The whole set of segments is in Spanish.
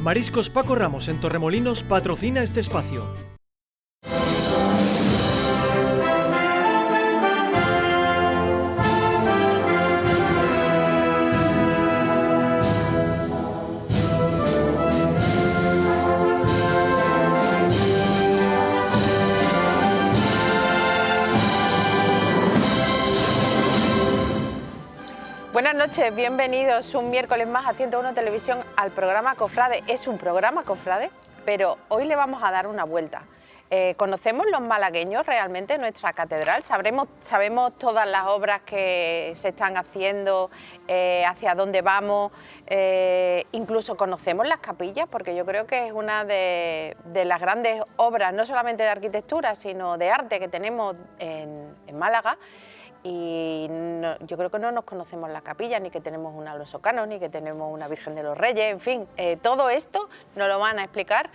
Mariscos Paco Ramos en Torremolinos patrocina este espacio. Buenas noches, bienvenidos un miércoles más a 101 Televisión al programa Cofrade. Es un programa Cofrade, pero hoy le vamos a dar una vuelta. ¿Conocemos los malagueños realmente nuestra catedral? ¿Sabemos todas las obras que se están haciendo, hacia dónde vamos? Incluso conocemos las capillas, porque yo creo que es una de las grandes obras, no solamente de arquitectura, sino de arte que tenemos en Málaga. Y no, yo creo que no nos conocemos las capillas, ni que tenemos un Alonso Cano, ni que tenemos una Virgen de los Reyes, en fin, todo esto nos lo van a explicar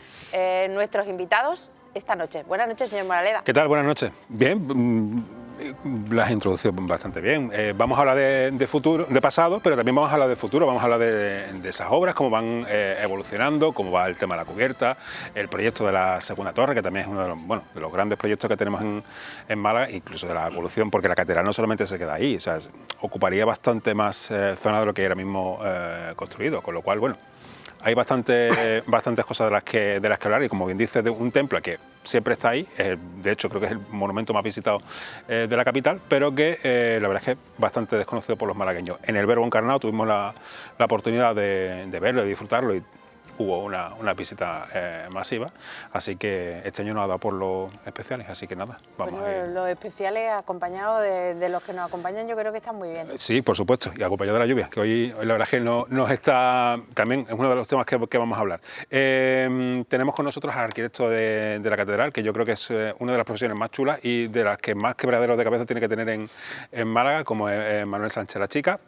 nuestros invitados esta noche. Buenas noches, señor Moraleda. ¿Qué tal? Buenas noches. Bien, las has introducido bastante bien. Vamos a hablar de futuro, de pasado, pero también vamos a hablar de futuro, vamos a hablar de esas obras, cómo van evolucionando, cómo va el tema de la cubierta, el proyecto de la segunda torre, que también es uno de los grandes proyectos que tenemos en Málaga, incluso de la evolución, porque la catedral no solamente se queda ahí, o sea, ocuparía bastante más zona de lo que hay ahora mismo construido, con lo cual, bueno, hay bastantes cosas de las que hablar, y como bien dices, de un templo que siempre está ahí, de hecho creo que es el monumento más visitado de la capital, pero que la verdad es que es bastante desconocido por los malagueños. En el Verbo Encarnado tuvimos la oportunidad de verlo, de disfrutarlo, y hubo una visita masiva, así que este año nos ha dado por los especiales, así que nada, vamos a ir. Los especiales acompañados de los que nos acompañan, yo creo que están muy bien. Sí, por supuesto, y acompañado de la lluvia, que hoy la verdad es que nos está, también es uno de los temas que vamos a hablar. Tenemos con nosotros al arquitecto de la catedral, que yo creo que es una de las profesiones más chulas y de las que más quebraderos de cabeza tiene que tener en Málaga, como es Manuel Sánchez La Chica.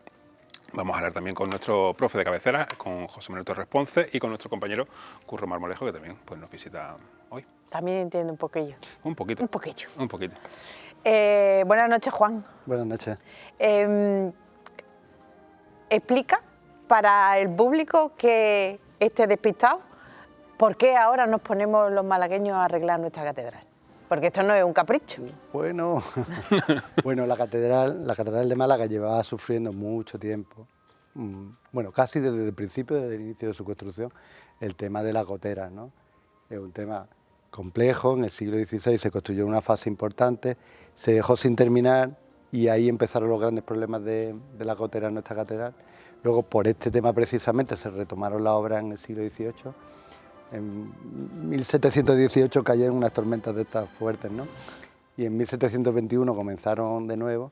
Vamos a hablar también con nuestro profe de cabecera, con José Manuel Torres Ponce, y con nuestro compañero Curro Marmolejo, que también pues, nos visita hoy. También entiende un poquillo. Un poquito. Un poquillo. Un poquito. Buenas noches, Juan. Buenas noches. Explica para el público que esté despistado por qué ahora nos ponemos los malagueños a arreglar nuestra catedral. Porque esto no es un capricho. Bueno, la catedral de Málaga llevaba sufriendo mucho tiempo, bueno, casi desde el principio, desde el inicio de su construcción, el tema de las goteras, ¿no? Es un tema complejo, en el siglo XVI se construyó una fase importante, se dejó sin terminar y ahí empezaron los grandes problemas de las goteras en nuestra catedral. Luego, por este tema precisamente, se retomaron las obras en el siglo XVIII. En 1718 cayeron unas tormentas de estas fuertes, ¿no? Y en 1721 comenzaron de nuevo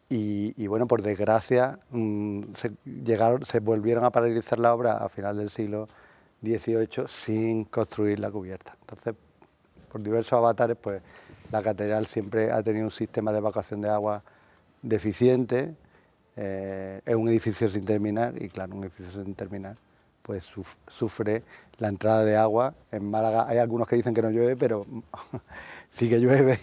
y bueno, por desgracia se volvieron a paralizar la obra a final del siglo XVIII sin construir la cubierta. Entonces, por diversos avatares, pues la catedral siempre ha tenido un sistema de evacuación de agua deficiente, es un edificio sin terminar y claro, un edificio sin terminar pues sufre la entrada de agua. En Málaga hay algunos que dicen que no llueve, pero sí que llueve,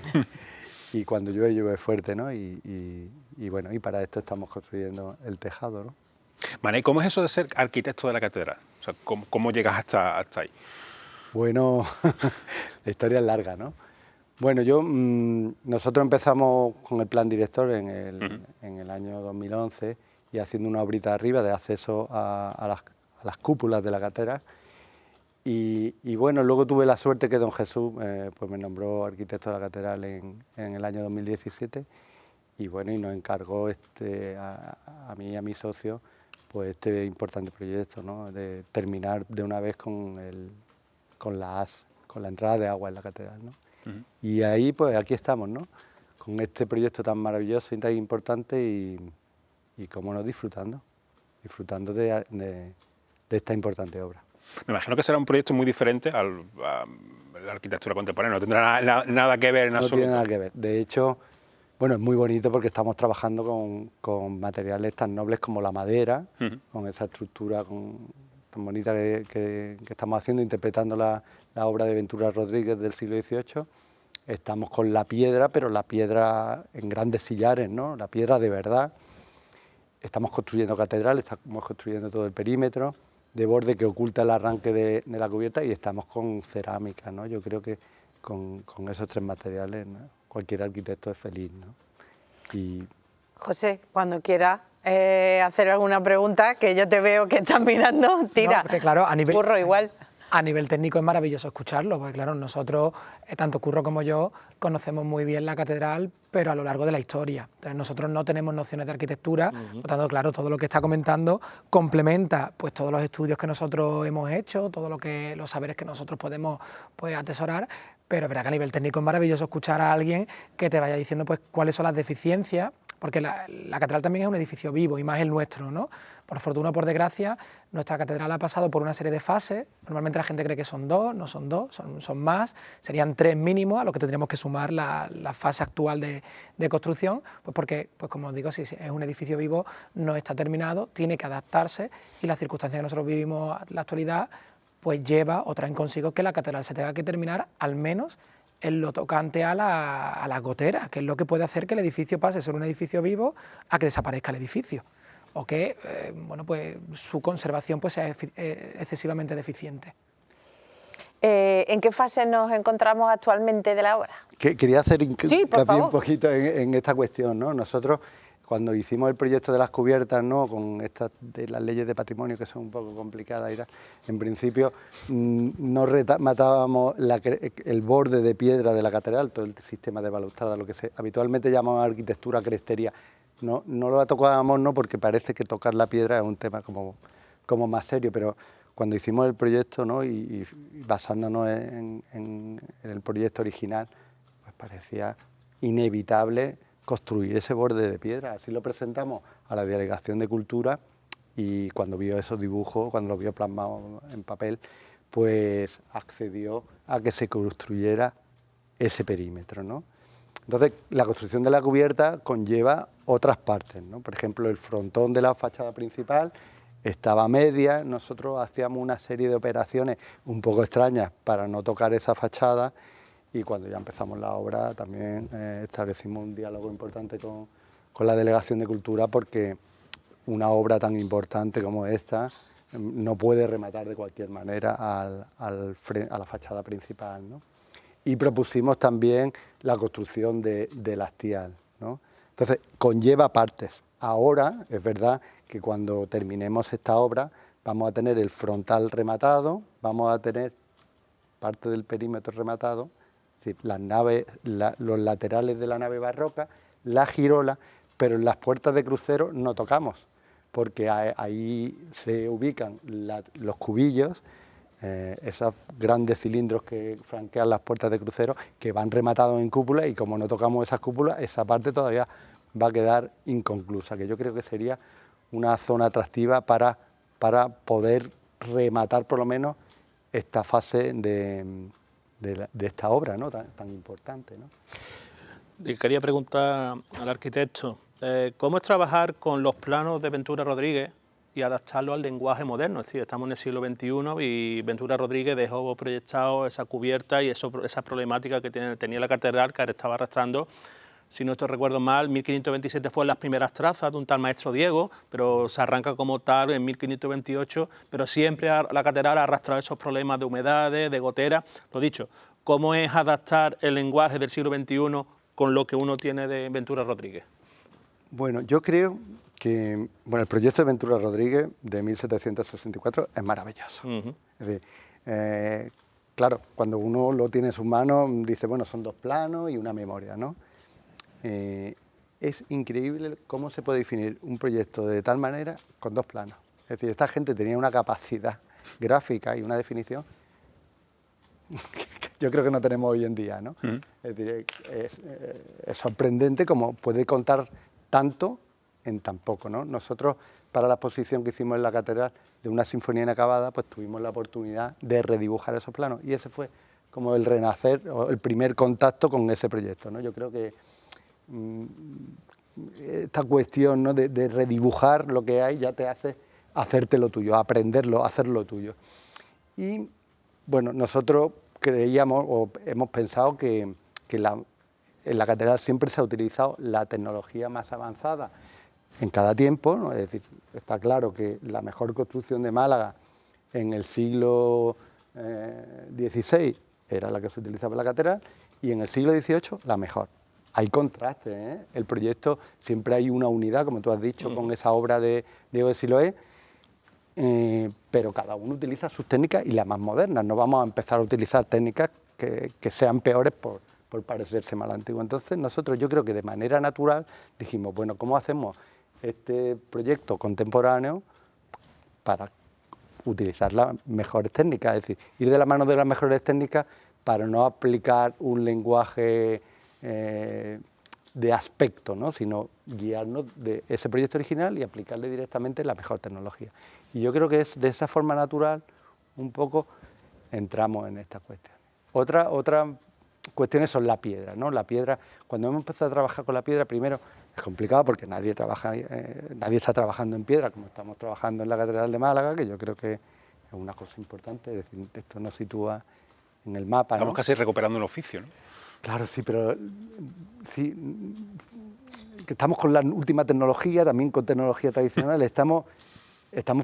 y cuando llueve, llueve fuerte, ¿no? Y bueno, y para esto estamos construyendo el tejado, ¿no? Mané, ¿cómo es eso de ser arquitecto de la catedral? O sea, ¿cómo llegas hasta ahí? Bueno, la historia es larga, ¿no? Bueno, nosotros empezamos con el plan director en el año 2011 y haciendo una obrita arriba de acceso a las cúpulas de la catedral. Y bueno, luego tuve la suerte que don Jesús pues me nombró arquitecto de la catedral en el año 2017 y bueno, y nos encargó a mí y a mi socio pues este importante proyecto, ¿no? De terminar de una vez con la entrada de agua en la catedral, ¿no? Y ahí pues aquí estamos, ¿no? Con este proyecto tan maravilloso y tan importante y cómo no, disfrutando de esta importante obra. Me imagino que será un proyecto muy diferente a la arquitectura contemporánea, no tendrá nada que ver en absoluto. No tiene nada que ver, de hecho, bueno, es muy bonito porque estamos trabajando con materiales tan nobles como la madera, con esa estructura tan bonita que estamos haciendo, interpretando la obra de Ventura Rodríguez del siglo XVIII. Estamos con la piedra, pero la piedra en grandes sillares, ¿no? La piedra de verdad. Estamos construyendo catedral, estamos construyendo todo el perímetro, de borde que oculta el arranque de la cubierta, y estamos con cerámica, ¿no? Yo creo que con esos tres materiales, ¿no?, cualquier arquitecto es feliz, ¿no? Y José, cuando quiera hacer alguna pregunta, que yo te veo que estás mirando, tira. No, porque claro, Curro igual. a nivel técnico es maravilloso escucharlo, porque claro, nosotros, tanto Curro como yo, conocemos muy bien la catedral, pero a lo largo de la historia. Entonces, nosotros no tenemos nociones de arquitectura, por lo tanto, claro, todo lo que está comentando complementa pues todos los estudios que nosotros hemos hecho, todos los saberes que nosotros podemos pues atesorar, pero es verdad que a nivel técnico es maravilloso escuchar a alguien que te vaya diciendo pues cuáles son las deficiencias, porque la catedral también es un edificio vivo, y más el nuestro, ¿no? Por fortuna o por desgracia, nuestra catedral ha pasado por una serie de fases. Normalmente la gente cree que son dos, no son dos, son más, serían tres mínimos, a lo que tendríamos que sumar la fase actual de construcción, pues porque, pues como os digo, si es un edificio vivo, no está terminado, tiene que adaptarse, y las circunstancias que nosotros vivimos en la actualidad, pues lleva o traen consigo que la catedral se tenga que terminar, al menos en lo tocante a la gotera, que es lo que puede hacer que el edificio pase de ser un edificio vivo a que desaparezca el edificio, o que bueno, pues su conservación pues sea excesivamente deficiente. ¿En qué fase nos encontramos actualmente de la obra? Quería hacer Sí, por hincapié favor. un poquito en esta cuestión, ¿no? Nosotros, cuando hicimos el proyecto de las cubiertas, ¿no?, con estas de las leyes de patrimonio, que son un poco complicadas y tal, en principio no rematábamos el borde de piedra de la catedral, todo el sistema de balaustrada, lo que habitualmente llamamos arquitectura crestería. No lo tocábamos, no, porque parece que tocar la piedra es un tema como más serio, pero cuando hicimos el proyecto, ¿no?, y basándonos en el proyecto original, pues parecía inevitable construir ese borde de piedra. Así lo presentamos a la Delegación de Cultura, y cuando vio esos dibujos, cuando los vio plasmados en papel, pues accedió a que se construyera ese perímetro, ¿no? Entonces, la construcción de la cubierta conlleva otras partes, ¿no? Por ejemplo, el frontón de la fachada principal estaba a media. Nosotros hacíamos una serie de operaciones un poco extrañas para no tocar esa fachada, y cuando ya empezamos la obra también establecimos un diálogo importante con la Delegación de Cultura, porque una obra tan importante como esta no puede rematar de cualquier manera a la fachada principal, ¿no? Y propusimos también la construcción del hastial, ¿no? Entonces, conlleva partes. Ahora, es verdad que cuando terminemos esta obra vamos a tener el frontal rematado, vamos a tener parte del perímetro rematado, es decir, las naves, los laterales de la nave barroca, la girola, pero en las puertas de crucero no tocamos, porque ahí se ubican los cubillos, esos grandes cilindros que franquean las puertas de crucero, que van rematados en cúpula, y como no tocamos esas cúpulas, esa parte todavía va a quedar inconclusa, que yo creo que sería una zona atractiva para poder rematar por lo menos esta fase de esta obra, ¿no?, tan importante, ¿no? Quería preguntar al arquitecto, ¿cómo es trabajar con los planos de Ventura Rodríguez y adaptarlo al lenguaje moderno? Es decir, estamos en el siglo XXI y Ventura Rodríguez dejó proyectado esa cubierta y esa problemática que tenía la catedral, que estaba arrastrando. Si no estoy recuerdo mal, 1527 fueron las primeras trazas de un tal maestro Diego, pero se arranca como tal en 1528, pero siempre la catedral ha arrastrado esos problemas de humedades, de gotera. Lo dicho, ¿cómo es adaptar el lenguaje del siglo XXI con lo que uno tiene de Ventura Rodríguez? Bueno, yo creo que el proyecto de Ventura Rodríguez de 1764 es maravilloso. Es decir, claro, cuando uno lo tiene en sus manos, dice, bueno, son dos planos y una memoria, ¿no? Es increíble cómo se puede definir un proyecto de tal manera con dos planos. Es decir, esta gente tenía una capacidad gráfica y una definición que yo creo que no tenemos hoy en día, ¿no? Es decir, es sorprendente cómo puede contar tanto en tan poco, ¿no? Nosotros, para la exposición que hicimos en la catedral de una sinfonía inacabada, pues tuvimos la oportunidad de redibujar esos planos, y ese fue como el renacer o el primer contacto con ese proyecto, ¿no? Yo creo que esta cuestión, ¿no?, de redibujar lo que hay ya te hace hacerte lo tuyo, aprenderlo, hacerlo tuyo. Y bueno, nosotros creíamos o hemos pensado que en la catedral siempre se ha utilizado la tecnología más avanzada en cada tiempo, ¿no? Es decir, está claro que la mejor construcción de Málaga en el siglo XVI era la que se utilizaba en la catedral y en el siglo XVIII la mejor. Hay contrastes, ¿eh? El proyecto, siempre hay una unidad, como tú has dicho, con esa obra de Diego de Siloé, pero cada uno utiliza sus técnicas y las más modernas. No vamos a empezar a utilizar técnicas que sean peores por parecerse más al antiguo. Entonces nosotros, yo creo que de manera natural dijimos, bueno, ¿cómo hacemos este proyecto contemporáneo para utilizar las mejores técnicas? Es decir, ir de la mano de las mejores técnicas para no aplicar un lenguaje de aspecto, ¿no? Sino guiarnos de ese proyecto original y aplicarle directamente la mejor tecnología. Y yo creo que es de esa forma natural un poco entramos en esta cuestión. Otra cuestiones son la piedra, ¿no? La piedra, cuando hemos empezado a trabajar con la piedra, primero es complicado porque nadie está trabajando en piedra como estamos trabajando en la Catedral de Málaga, que yo creo que es una cosa importante, es decir, esto nos sitúa en el mapa, Estamos ¿no? casi recuperando un oficio, ¿no? Claro, sí, pero sí, que estamos con la última tecnología, también con tecnología tradicional, estamos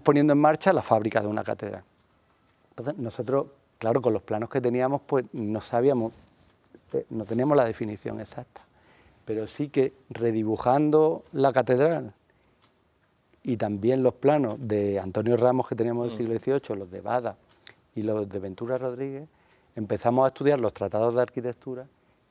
poniendo en marcha la fábrica de una catedral. Entonces, nosotros, claro, con los planos que teníamos, pues no sabíamos, no teníamos la definición exacta, pero sí que redibujando la catedral y también los planos de Antonio Ramos que teníamos del siglo XVIII, los de Bada y los de Ventura Rodríguez, empezamos a estudiar los tratados de arquitectura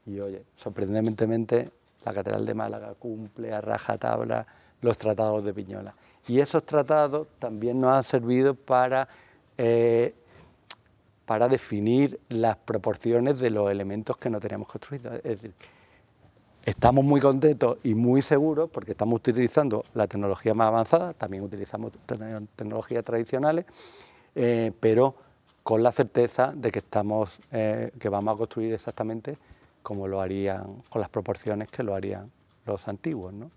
y, oye, sorprendentemente la Catedral de Málaga cumple a rajatabla los tratados de Piñola. Y esos tratados también nos han servido para definir las proporciones de los elementos que no teníamos construidos. Es decir, estamos muy contentos y muy seguros porque estamos utilizando la tecnología más avanzada, también utilizamos tecnologías tradicionales, pero con la certeza de que que vamos a construir exactamente como lo harían, con las proporciones que lo harían los antiguos, ¿no?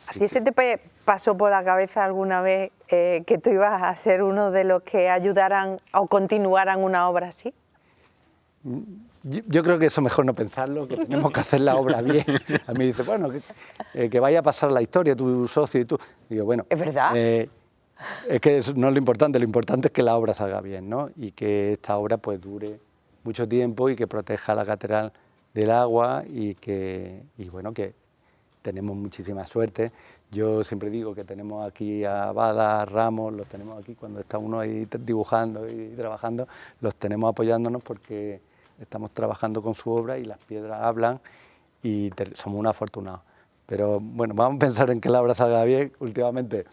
¿A ti se te pasó por la cabeza alguna vez que tú ibas a ser uno de los que ayudaran o continuaran una obra así? Yo creo que eso mejor no pensarlo, que tenemos que hacer la obra bien. A mí dice, bueno, que vaya a pasar la historia, tu socio y tú. Y digo, bueno, ¿Es verdad? es que eso no es lo importante es que la obra salga bien, ¿no? Y que esta obra pues dure mucho tiempo y que proteja la catedral del agua y bueno, que tenemos muchísima suerte. Yo siempre digo que tenemos aquí a Bada, a Ramos, los tenemos aquí cuando está uno ahí dibujando y trabajando, los tenemos apoyándonos porque estamos trabajando con su obra y las piedras hablan y somos unos afortunados. Pero bueno, vamos a pensar en que la obra salga bien. Últimamente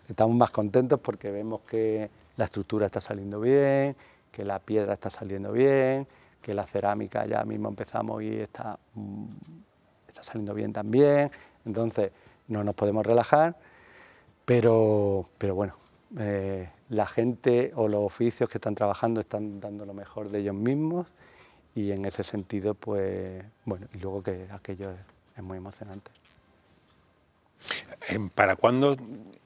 estamos más contentos porque vemos que la estructura está saliendo bien, que la piedra está saliendo bien, que la cerámica ya mismo empezamos y está saliendo bien también. Entonces no nos podemos relajar, pero bueno, la gente o los oficios que están trabajando están dando lo mejor de ellos mismos y en ese sentido, pues bueno, y luego que aquello es muy emocionante. ¿Para cuándo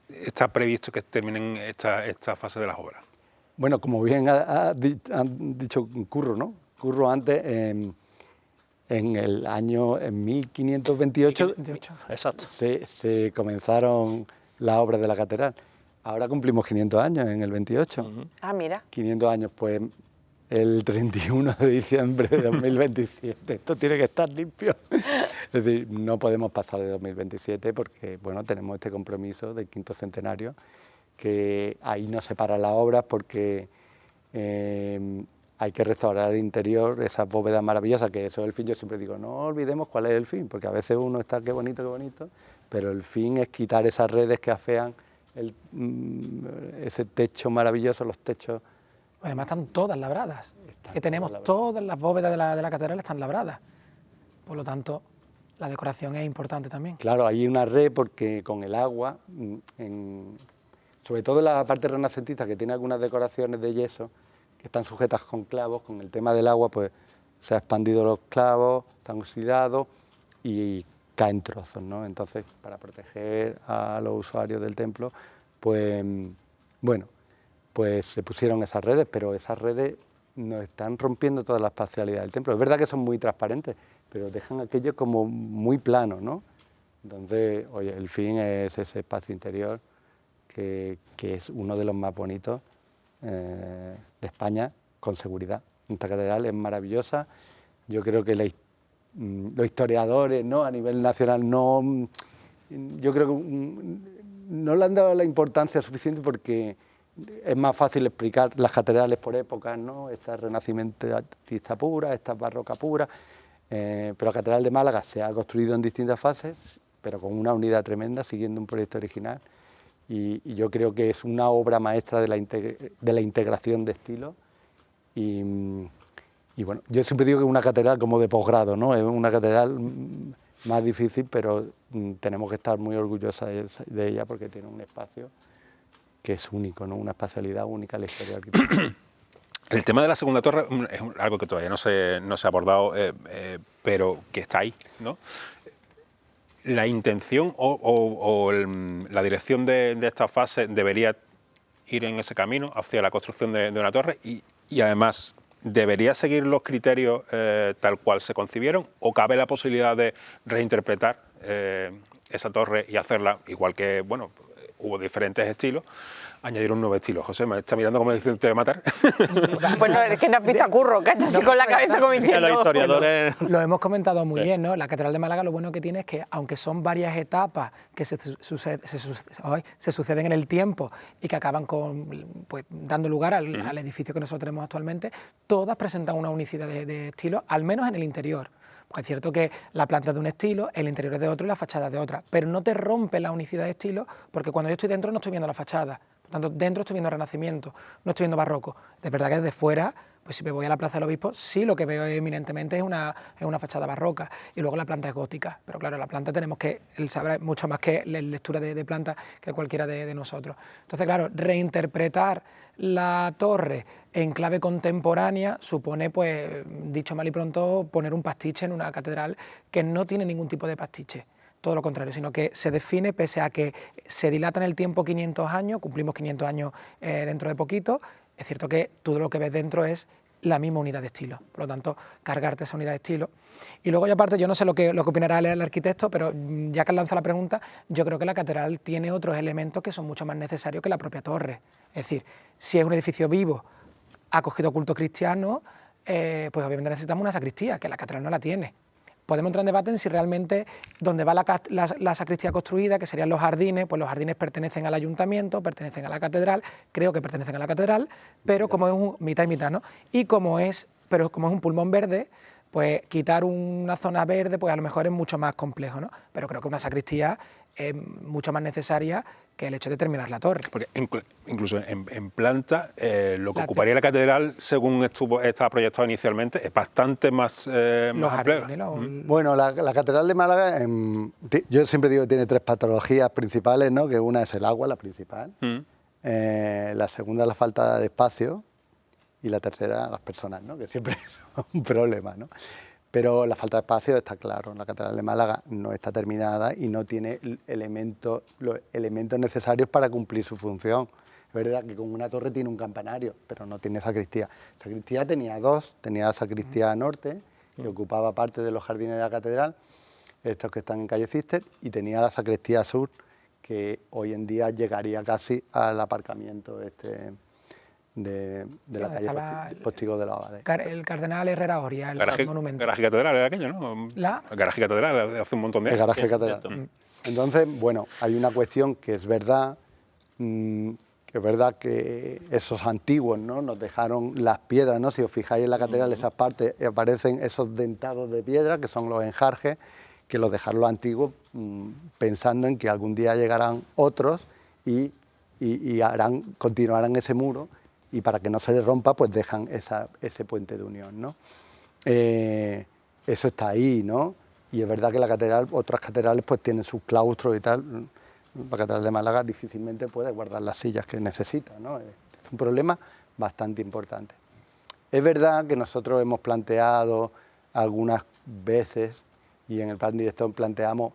está previsto que terminen esta fase de las obras? Bueno, como bien han dicho Curro, ¿no? Curro antes, en el año 1528, Exacto. se comenzaron las obras de la catedral. Ahora cumplimos 500 años en el 28. Ah, mira. 500 años, pues el 31 de diciembre de 2027. Esto tiene que estar limpio. Es decir, no podemos pasar de 2027 porque, bueno, tenemos este compromiso del 5º centenario, que ahí no se para la obra porque hay que restaurar el interior, esas bóvedas maravillosas, que eso es el fin. Yo siempre digo, no olvidemos cuál es el fin, porque a veces uno está, qué bonito, pero el fin es quitar esas redes que afean ese techo maravilloso, los techos. Además están todas labradas, que tenemos labradas. todas las bóvedas de la catedral están labradas. Por lo tanto, la decoración es importante también. Claro, hay una red porque con el agua, sobre todo en la parte renacentista, que tiene algunas decoraciones de yeso, que están sujetas con clavos, con el tema del agua, pues se han expandido los clavos, están oxidados y caen trozos, ¿no? Entonces, para proteger a los usuarios del templo, pues, bueno, pues se pusieron esas redes, pero esas redes nos están rompiendo toda la espacialidad del templo. Es verdad que son muy transparentes, pero dejan aquello como muy plano, ¿no? Entonces, oye, el fin es ese espacio interior que es uno de los más bonitos de España, con seguridad. Esta catedral es maravillosa. Yo creo que los historiadores, ¿no?, a nivel nacional yo creo que no le han dado la importancia suficiente, porque es más fácil explicar las catedrales por épocas, ¿no? Esta es renacimientista pura, esta es barroca pura, pero la Catedral de Málaga se ha construido en distintas fases, pero con una unidad tremenda, siguiendo un proyecto original, y yo creo que es una obra maestra de la integración de estilos. Y bueno, yo siempre digo que es una catedral como de posgrado, ¿no? Es una catedral más difícil, pero tenemos que estar muy orgullosos de ella, porque tiene un espacio que es único, ¿no? Una espacialidad única en la historia arquitectónica. El tema de la segunda torre es algo que todavía no se ha abordado, pero que está ahí, ¿no? La intención la dirección de esta fase debería ir en ese camino hacia la construcción de una torre, y además debería seguir los criterios tal cual se concibieron, o cabe la posibilidad de reinterpretar esa torre y hacerla igual que, bueno, hubo diferentes estilos, añadir un nuevo estilo. José, me está mirando como diciendo, te voy a matar. Bueno, es que no has visto a Curro, que ha hecho así con la cabeza como diciendo... Los historiadores... Lo hemos comentado muy bien, ¿no? La Catedral de Málaga, lo bueno que tiene es que, aunque son varias etapas que se suceden en el tiempo y que acaban pues, dando lugar al edificio que nosotros tenemos actualmente, todas presentan una unicidad de estilo, al menos en el interior. Porque es cierto que la planta es de un estilo, el interior es de otro y la fachada es de otra, pero no te rompe la unicidad de estilo, porque cuando yo estoy dentro no estoy viendo la fachada. Por tanto, dentro estoy viendo Renacimiento, no estoy viendo Barroco. De verdad que desde fuera, pues si me voy a la Plaza del Obispo, sí lo que veo eminentemente es una fachada barroca, y luego la planta es gótica. Pero claro, la planta tenemos que, él sabrá mucho más que la lectura de planta que cualquiera de nosotros. Entonces, claro, reinterpretar la torre en clave contemporánea supone, pues, dicho mal y pronto, poner un pastiche en una catedral que no tiene ningún tipo de pastiche. Todo lo contrario, sino que se define, pese a que se dilata en el tiempo 500 años, cumplimos 500 años dentro de poquito, es cierto que todo lo que ves dentro es la misma unidad de estilo, por lo tanto, cargarte esa unidad de estilo. Y luego, ya aparte, yo no sé lo que opinará el arquitecto, pero ya que has lanzado la pregunta, yo creo que la catedral tiene otros elementos que son mucho más necesarios que la propia torre. Es decir, si es un edificio vivo, acogido a culto cristiano, pues obviamente necesitamos una sacristía, que la catedral no la tiene. Podemos entrar en debate en si realmente donde va la sacristía construida, que serían los jardines, pues los jardines pertenecen al ayuntamiento, pertenecen a la catedral, creo que pertenecen a la catedral, pero como es un mitad y mitad, ¿no? Y como es un pulmón verde, pues quitar una zona verde, pues a lo mejor es mucho más complejo, ¿no? Pero creo que una sacristía es mucho más necesaria que el hecho de terminar la torre. Porque incluso en planta, lo que ocuparía la catedral, según estaba proyectado inicialmente, es bastante más amplio. Bueno, la Catedral de Málaga, yo siempre digo que tiene tres patologías principales, ¿no? Que una es el agua, la principal, la segunda la falta de espacio, y la tercera las personas, ¿no? Que siempre es un problema, ¿no? Pero la falta de espacio está claro. La Catedral de Málaga no está terminada y no tiene los elementos necesarios para cumplir su función. Es verdad que con una torre tiene un campanario, pero no tiene sacristía. Sacristía tenía dos, tenía la sacristía norte, que ocupaba parte de los jardines de la catedral, estos que están en calle Cister, y tenía la sacristía sur, que hoy en día llegaría casi al aparcamiento de la calle Postigo de la Abadía. El Cardenal Herrera Oria, el monumento. Garaje Catedral era aquello, ¿no? Garaje Catedral, hace un montón de años. El Garaje Catedral. Entonces, bueno, hay una cuestión que es verdad, que esos antiguos, ¿no? Nos dejaron las piedras, ¿no? Si os fijáis en la catedral, esas partes, aparecen esos dentados de piedra, que son los enjarjes, que los dejaron los antiguos pensando en que algún día llegarán otros y continuarán ese muro, y para que no se les rompa, pues dejan ese puente de unión, ¿no? Eso está ahí, ¿no? Y es verdad que la catedral, otras catedrales, pues tienen sus claustros y tal. La Catedral de Málaga difícilmente puede guardar las sillas que necesita, ¿no? Es un problema bastante importante. Es verdad que nosotros hemos planteado algunas veces, y en el plan director planteamos,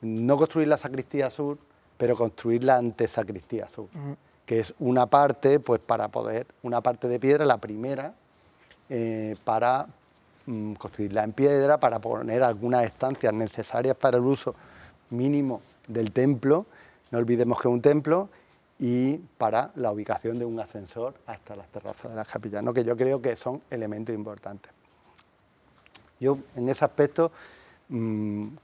no construir la sacristía sur, pero construir la antesacristía sur, que es una parte, pues una parte de piedra, la primera, para construirla en piedra, para poner algunas estancias necesarias para el uso mínimo del templo. No olvidemos que es un templo, y para la ubicación de un ascensor hasta las terrazas de las capillas, ¿no? Que yo creo que son elementos importantes. Yo, en ese aspecto,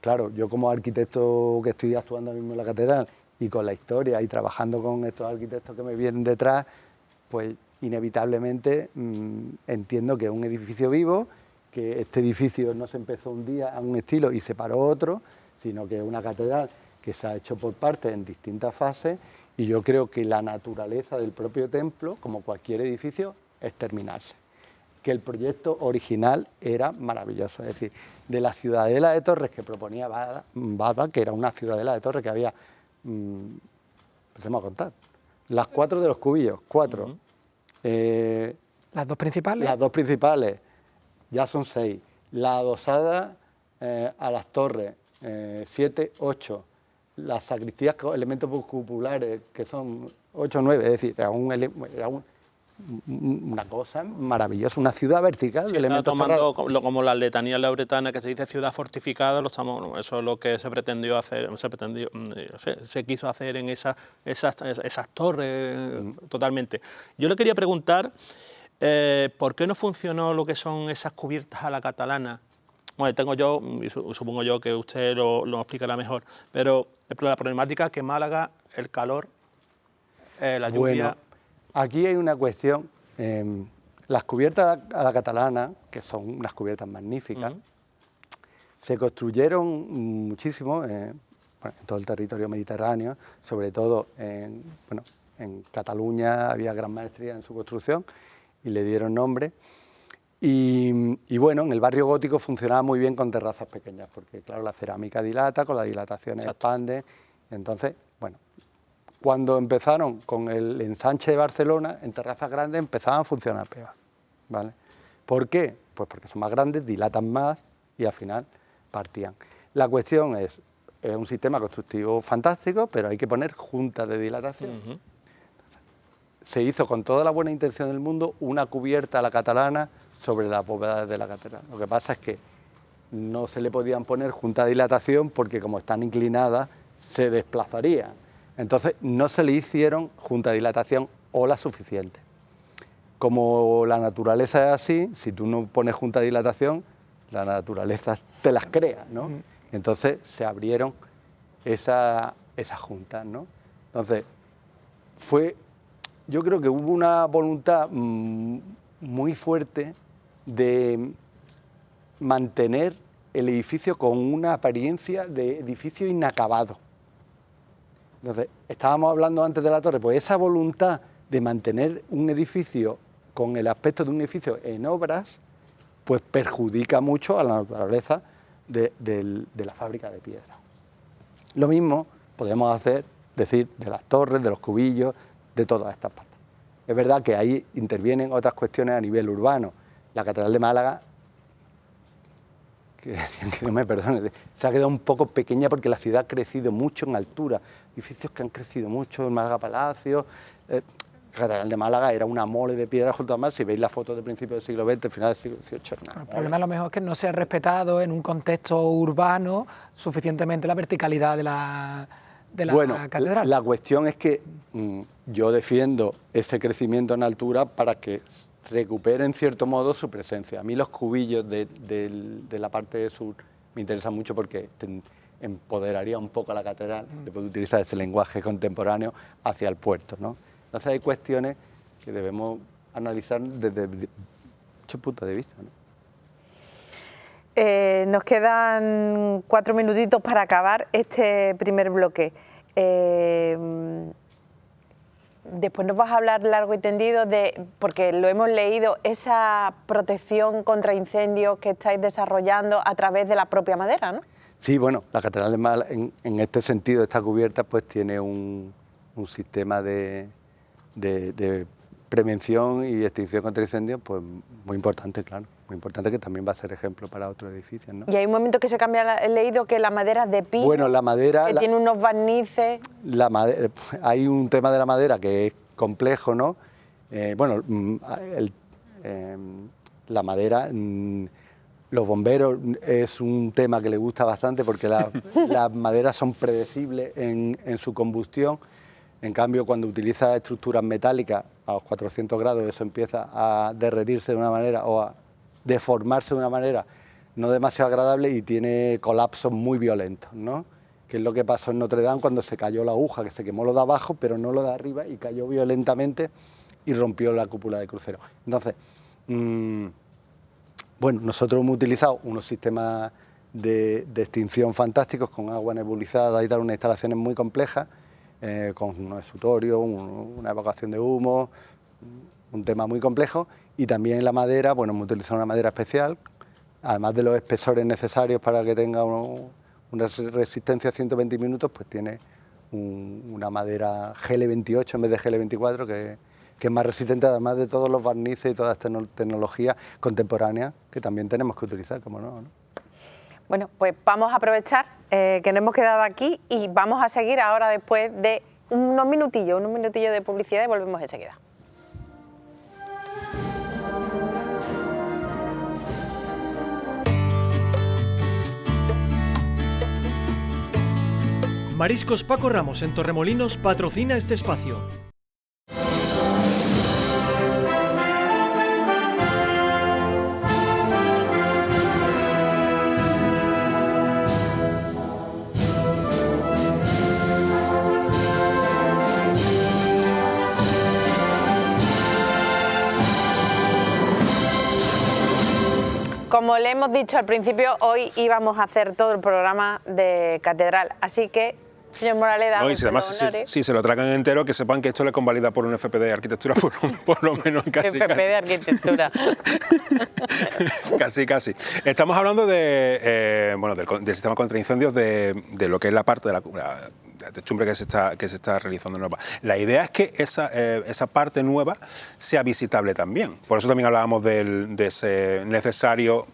claro, yo como arquitecto que estoy actuando ahora mismo en la catedral y con la historia y trabajando con estos arquitectos que me vienen detrás, pues inevitablemente entiendo que es un edificio vivo, que este edificio no se empezó un día a un estilo y se paró otro, sino que es una catedral que se ha hecho por partes en distintas fases, y yo creo que la naturaleza del propio templo, como cualquier edificio, es terminarse. Que el proyecto original era maravilloso, es decir, de la ciudadela de torres que proponía Bada, que era una ciudadela de torres que había, empecemos a contar, las 4 de los cubillos, 4. Las dos principales. Las 2 principales, ya son 6. La adosada a las torres, 7, 8. Las sacristías con elementos cupulares, que son 8 o 9, es decir, era una cosa maravillosa, una ciudad vertical. Sí, está tomando como las letanías lauretanas, que se dice ciudad fortificada, eso es lo que se pretendió hacer, se quiso hacer en esas torres totalmente. Yo le quería preguntar, ¿por qué no funcionó lo que son esas cubiertas a la catalana? Bueno, tengo yo, y supongo yo que usted lo explicará mejor, pero la problemática es que Málaga, el calor, la lluvia... Bueno, aquí hay una cuestión, las cubiertas a la catalana, que son unas cubiertas magníficas, se construyeron muchísimo en todo el territorio mediterráneo, sobre todo en Cataluña había gran maestría en su construcción y le dieron nombre. Y bueno, en el barrio gótico funcionaba muy bien con terrazas pequeñas, porque claro, la cerámica dilata, con la dilatación expande. Entonces, bueno, cuando empezaron con el ensanche de Barcelona, en terrazas grandes empezaban a funcionar peor, ¿vale? ¿Por qué? Pues porque son más grandes, dilatan más y al final partían. La cuestión es un sistema constructivo fantástico, pero hay que poner juntas de dilatación. Se hizo con toda la buena intención del mundo una cubierta a la catalana sobre las bóvedas de la catedral. Lo que pasa es que no se le podían poner juntas de dilatación porque como están inclinadas se desplazarían. Entonces no se le hicieron juntas de dilatación o la suficiente. Como la naturaleza es así, si tú no pones junta de dilatación, la naturaleza te las crea, ¿no? Entonces se abrieron esas juntas, ¿no? Entonces yo creo que hubo una voluntad muy fuerte de mantener el edificio con una apariencia de edificio inacabado. Entonces, estábamos hablando antes de la torre, pues esa voluntad de mantener un edificio con el aspecto de un edificio en obras, pues perjudica mucho a la naturaleza de la fábrica de piedra. Lo mismo podemos decir de las torres, de los cubillos, de todas estas partes. Es verdad que ahí intervienen otras cuestiones a nivel urbano. La Catedral de Málaga, que no me perdone, se ha quedado un poco pequeña porque la ciudad ha crecido mucho en altura. Edificios que han crecido mucho, el Málaga Palacio. La Catedral de Málaga era una mole de piedra junto al mar. Si veis la foto de principio del siglo XX, final del siglo XVIII. El problema a lo mejor es que no se ha respetado en un contexto urbano suficientemente la verticalidad de la catedral. La cuestión es que yo defiendo ese crecimiento en altura para que recupere en cierto modo su presencia. A mí los cubillos de la parte sur me interesan mucho porque empoderaría un poco a la catedral, se puede utilizar este lenguaje contemporáneo, hacia el puerto, ¿no? Entonces hay cuestiones que debemos analizar desde muchos puntos de vista, ¿no? Nos quedan 4 minutitos para acabar este primer bloque. Después nos vas a hablar largo y tendido porque lo hemos leído, esa protección contra incendios que estáis desarrollando a través de la propia madera, ¿no? Sí, bueno, la Catedral de Málaga, en este sentido, esta cubierta, pues tiene un sistema de prevención y extinción contra incendios, pues muy importante, claro. Muy importante, que también va a ser ejemplo para otros edificios, ¿no? Y hay un momento que se cambia, he leído que la madera es de pino, bueno, la madera, que tiene unos barnices. Hay un tema de la madera que es complejo, ¿no? La madera, los bomberos es un tema que les gusta bastante porque las maderas son predecibles en su combustión. En cambio, cuando utilizas estructuras metálicas a los 400 grados, eso empieza a derretirse de una manera o a deformarse de una manera no demasiado agradable y tiene colapsos muy violentos, ¿no? Que es lo que pasó en Notre Dame cuando se cayó la aguja, que se quemó lo de abajo, pero no lo de arriba, y cayó violentamente y rompió la cúpula de crucero. Entonces, bueno, nosotros hemos utilizado unos sistemas de extinción fantásticos con agua nebulizada y tal, unas instalaciones muy complejas, con unos exutorios, una evacuación de humo, un tema muy complejo, y también la madera, bueno, hemos utilizado una madera especial, además de los espesores necesarios para que tenga una resistencia a 120 minutos, pues tiene una madera GL28 en vez de GL24, que es más resistente, además de todos los barnices y toda esta tecnología contemporánea que también tenemos que utilizar, como no, ¿no? Bueno, pues vamos a aprovechar que nos hemos quedado aquí y vamos a seguir ahora después de unos minutillos de publicidad y volvemos enseguida. Mariscos Paco Ramos en Torremolinos patrocina este espacio. Como le hemos dicho al principio, hoy íbamos a hacer todo el programa de Catedral, así que, señor Moraleda, no, y si además si se lo tragan entero, que sepan que esto le convalida por un FP de arquitectura, por lo menos casi. FP de arquitectura. Casi. Estamos hablando de, bueno, del sistema contra incendios, de lo que es la parte de la techumbre que se está realizando nueva. La idea es que esa parte nueva sea visitable también. Por eso también hablábamos de ese necesario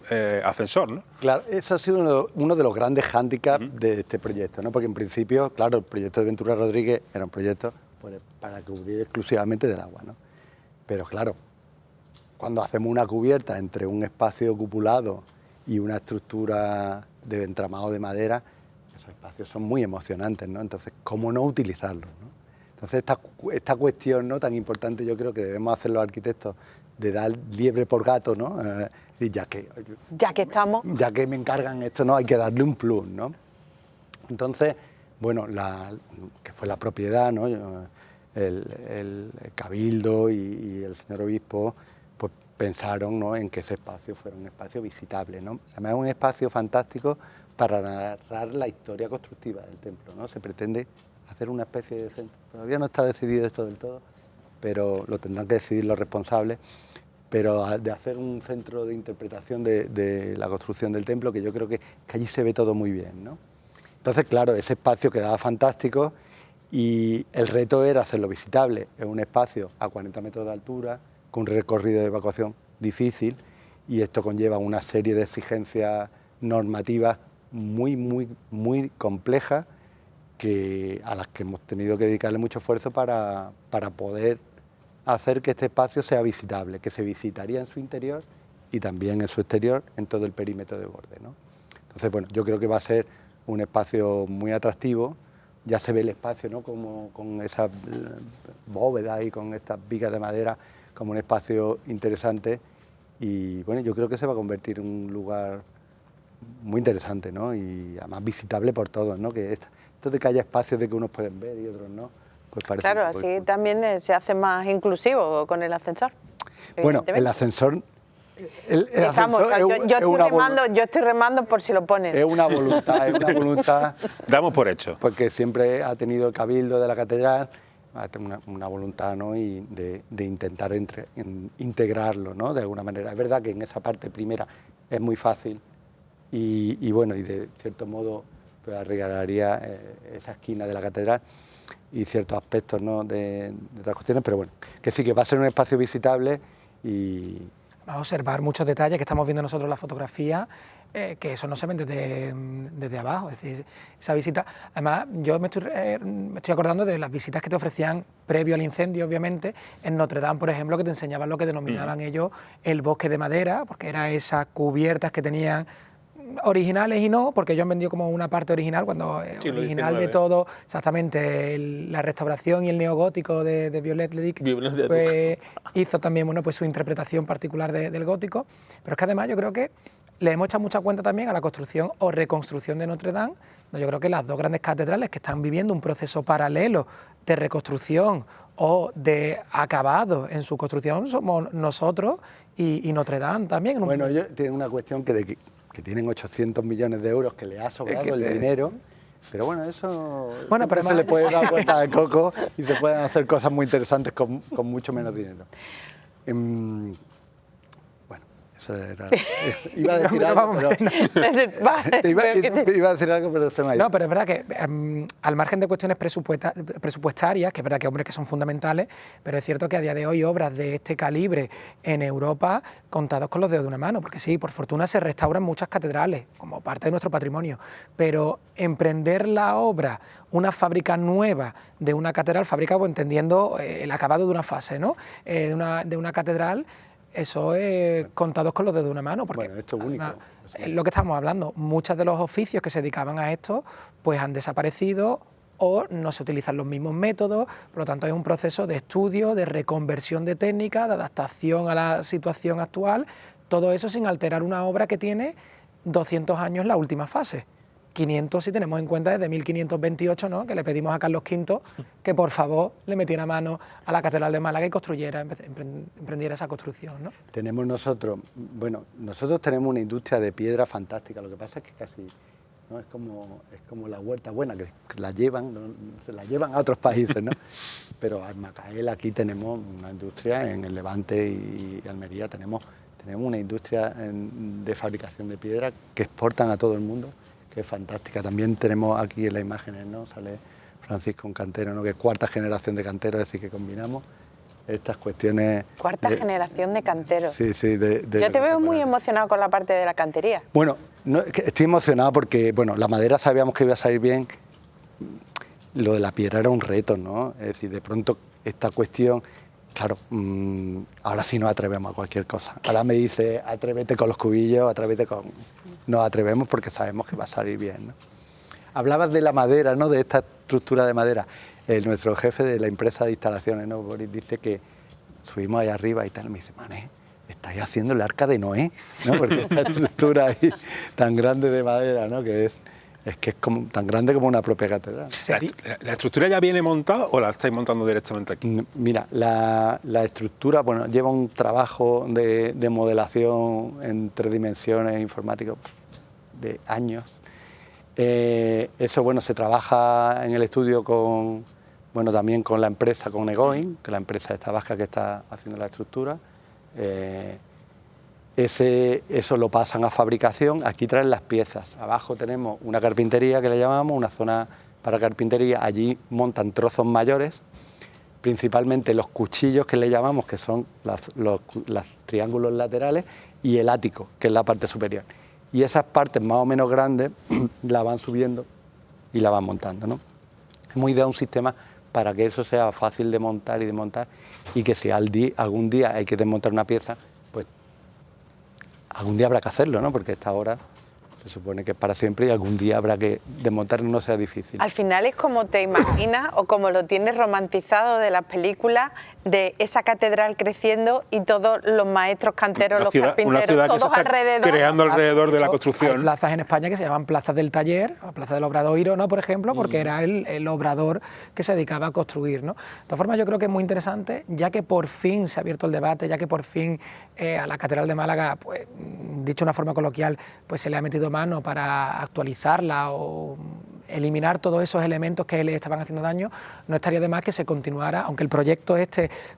ascensor, ¿no? Claro, eso ha sido uno de los grandes hándicaps de este proyecto, ¿no? Porque en principio, claro, el proyecto de Ventura Rodríguez era un proyecto para cubrir exclusivamente del agua, ¿no? Pero claro, cuando hacemos una cubierta entre un espacio cupulado y una estructura de entramado de madera, esos espacios son muy emocionantes, ¿no? Entonces, ¿cómo no utilizarlos, ¿no? Entonces, esta cuestión, ¿no?, tan importante, yo creo que debemos hacer los arquitectos, de dar liebre por gato, ¿no? Y ya que me encargan esto, ¿no?, hay que darle un plus, ¿no? Entonces, bueno, que fue la propiedad, ¿no? El Cabildo y el señor obispo, pues pensaron, ¿no?, en que ese espacio fuera un espacio visitable, ¿no? Además, es un espacio fantástico para narrar la historia constructiva del templo, ¿no? Se pretende hacer una especie de centro. Todavía no está decidido esto del todo, pero lo tendrán que decidir los responsables, pero de hacer un centro de interpretación de la construcción del templo, que yo creo que allí se ve todo muy bien, ¿no? Entonces, claro, ese espacio quedaba fantástico y el reto era hacerlo visitable. Es un espacio a 40 metros de altura, con un recorrido de evacuación difícil, y esto conlleva una serie de exigencias normativas muy complejas, a las que hemos tenido que dedicarle mucho esfuerzo para poder hacer que este espacio sea visitable, que se visitaría en su interior y también en su exterior, en todo el perímetro de borde, ¿no? Entonces, bueno, yo creo que va a ser un espacio muy atractivo. Ya se ve el espacio, ¿no?, como con esas bóvedas y con estas vigas de madera, como un espacio interesante, y bueno, yo creo que se va a convertir en un lugar muy interesante, ¿no?, y además visitable por todos, ¿no?, que esto de que haya espacios de que unos pueden ver y otros no, pues parece... Claro, así también se hace más inclusivo con el ascensor. Bueno, el ascensor... Yo estoy remando por si lo ponen. Es una voluntad... Damos por hecho. Porque siempre ha tenido el Cabildo de la Catedral una voluntad, ¿no?, y de intentar integrarlo, ¿no?, de alguna manera. Es verdad que en esa parte primera es muy fácil y bueno, y de cierto modo pues arreglaría esa esquina de la Catedral y ciertos aspectos, ¿no?, de otras cuestiones, pero bueno, que sí, que va a ser un espacio visitable y... Vamos a observar muchos detalles que estamos viendo nosotros en la fotografía, que eso no se ven desde abajo. Es decir, esa visita, además yo me estoy acordando de las visitas que te ofrecían previo al incendio, obviamente, en Notre Dame, por ejemplo, que te enseñaban lo que denominaban ellos el bosque de madera, porque eran esas cubiertas que tenían originales y no, porque ellos han vendido como una parte original, cuando Siglo original de XIX. todo, exactamente, la restauración y el neogótico de Viollet le Duc, Viollet le Duc. pues, hizo también, bueno, pues su interpretación particular del gótico, pero es que además yo creo que le hemos echado mucha cuenta también a la construcción o reconstrucción de Notre Dame. Yo creo que las dos grandes catedrales que están viviendo un proceso paralelo de reconstrucción o de acabado en su construcción somos nosotros y Notre Dame también. Bueno, ellos tienen una cuestión que tienen 800 millones de euros, que le ha sobrado el dinero, pero bueno, eso Bueno, pero se le puede dar vuelta de coco y se pueden hacer cosas muy interesantes con mucho menos dinero. Bueno, eso era... Iba a decir algo, pero... Iba a decir algo, pero se me ha ido. No, pero es verdad que al margen de cuestiones presupuestarias, que es verdad que hombres que son fundamentales, pero es cierto que a día de hoy obras de este calibre en Europa contados con los dedos de una mano, porque sí, por fortuna se restauran muchas catedrales como parte de nuestro patrimonio, pero emprender la obra, una fábrica nueva de una catedral, fábrica pues, entendiendo el acabado de una fase, ¿no? de una catedral, eso es contados con los dedos de una mano, porque bueno, esto es único. además, lo que estamos hablando, muchos de los oficios que se dedicaban a esto pues han desaparecido o no se utilizan los mismos métodos, por lo tanto es un proceso de estudio, de reconversión de técnicas, de adaptación a la situación actual, todo eso sin alterar una obra que tiene 200 años la última fase. 500 si tenemos en cuenta desde 1528, ¿no? Que le pedimos a Carlos V que por favor le metiera mano a la Catedral de Málaga y construyera, emprendiera esa construcción, ¿no? Tenemos nosotros tenemos una industria de piedra fantástica, lo que pasa es que casi no es como la Huerta Buena, que la llevan, se la llevan a otros países, ¿no? Pero en Macael aquí tenemos una industria, en el Levante y Almería tenemos una industria de fabricación de piedra que exportan a todo el mundo, que es fantástica. También tenemos aquí en las imágenes, ¿no? Sale Francisco, un cantero, ¿no? Que es cuarta generación de canteros, es decir, que combinamos estas cuestiones... Cuarta generación de canteros. Sí, sí. Yo te veo muy emocionado con la parte de la cantería. Bueno, estoy emocionado porque, bueno, la madera sabíamos que iba a salir bien, lo de la piedra era un reto, ¿no? Es decir, de pronto esta cuestión... Claro, ahora sí nos atrevemos a cualquier cosa. Ahora me dice, atrévete con los cubillos, atrévete con... Nos atrevemos porque sabemos que va a salir bien, ¿no? Hablabas de la madera, ¿no? De esta estructura de madera. Nuestro jefe de la empresa de instalaciones, ¿no? Boris, dice que subimos allá arriba y tal, me dice, Mané, estáis haciendo el arca de Noé, ¿no? Porque esta estructura ahí tan grande de madera, ¿no? Que es como, tan grande como una propia catedral. ¿La estructura ya viene montada o la estáis montando directamente aquí? Mira, la estructura, bueno, lleva un trabajo de modelación en 3 dimensiones informático de años. Eso, bueno, se trabaja en el estudio también con la empresa, con Egoin, que es la empresa esta vasca que está haciendo la estructura. Eso lo pasan a fabricación, aquí traen las piezas. Abajo tenemos una carpintería que le llamamos, una zona para carpintería, allí montan trozos mayores, principalmente los cuchillos que le llamamos, que son los triángulos laterales, y el ático, que es la parte superior. Y esas partes más o menos grandes la van subiendo y la van montando, ¿no? Hemos ideado un sistema para que eso sea fácil de montar y desmontar, y que si algún día hay que desmontar una pieza, pues algún día habrá que hacerlo, ¿no? Porque esta hora se supone que es para siempre y algún día habrá que desmontar, no sea difícil. Al final es como te imaginas o como lo tienes romantizado de las películas, de esa catedral creciendo y todos los maestros canteros, carpinteros, todos alrededor. Creando alrededor de la construcción. Hay plazas en España que se llaman plazas del taller, o plaza del obradoiro, ¿no? Por ejemplo, porque era el obrador que se dedicaba a construir, ¿no? De todas formas, yo creo que es muy interesante, ya que por fin se ha abierto el debate, ya que por fin a la Catedral de Málaga, pues, dicho de una forma coloquial, pues se le ha metido mano para actualizarla o eliminar todos esos elementos que le estaban haciendo daño, no estaría de más que se continuara, aunque el proyecto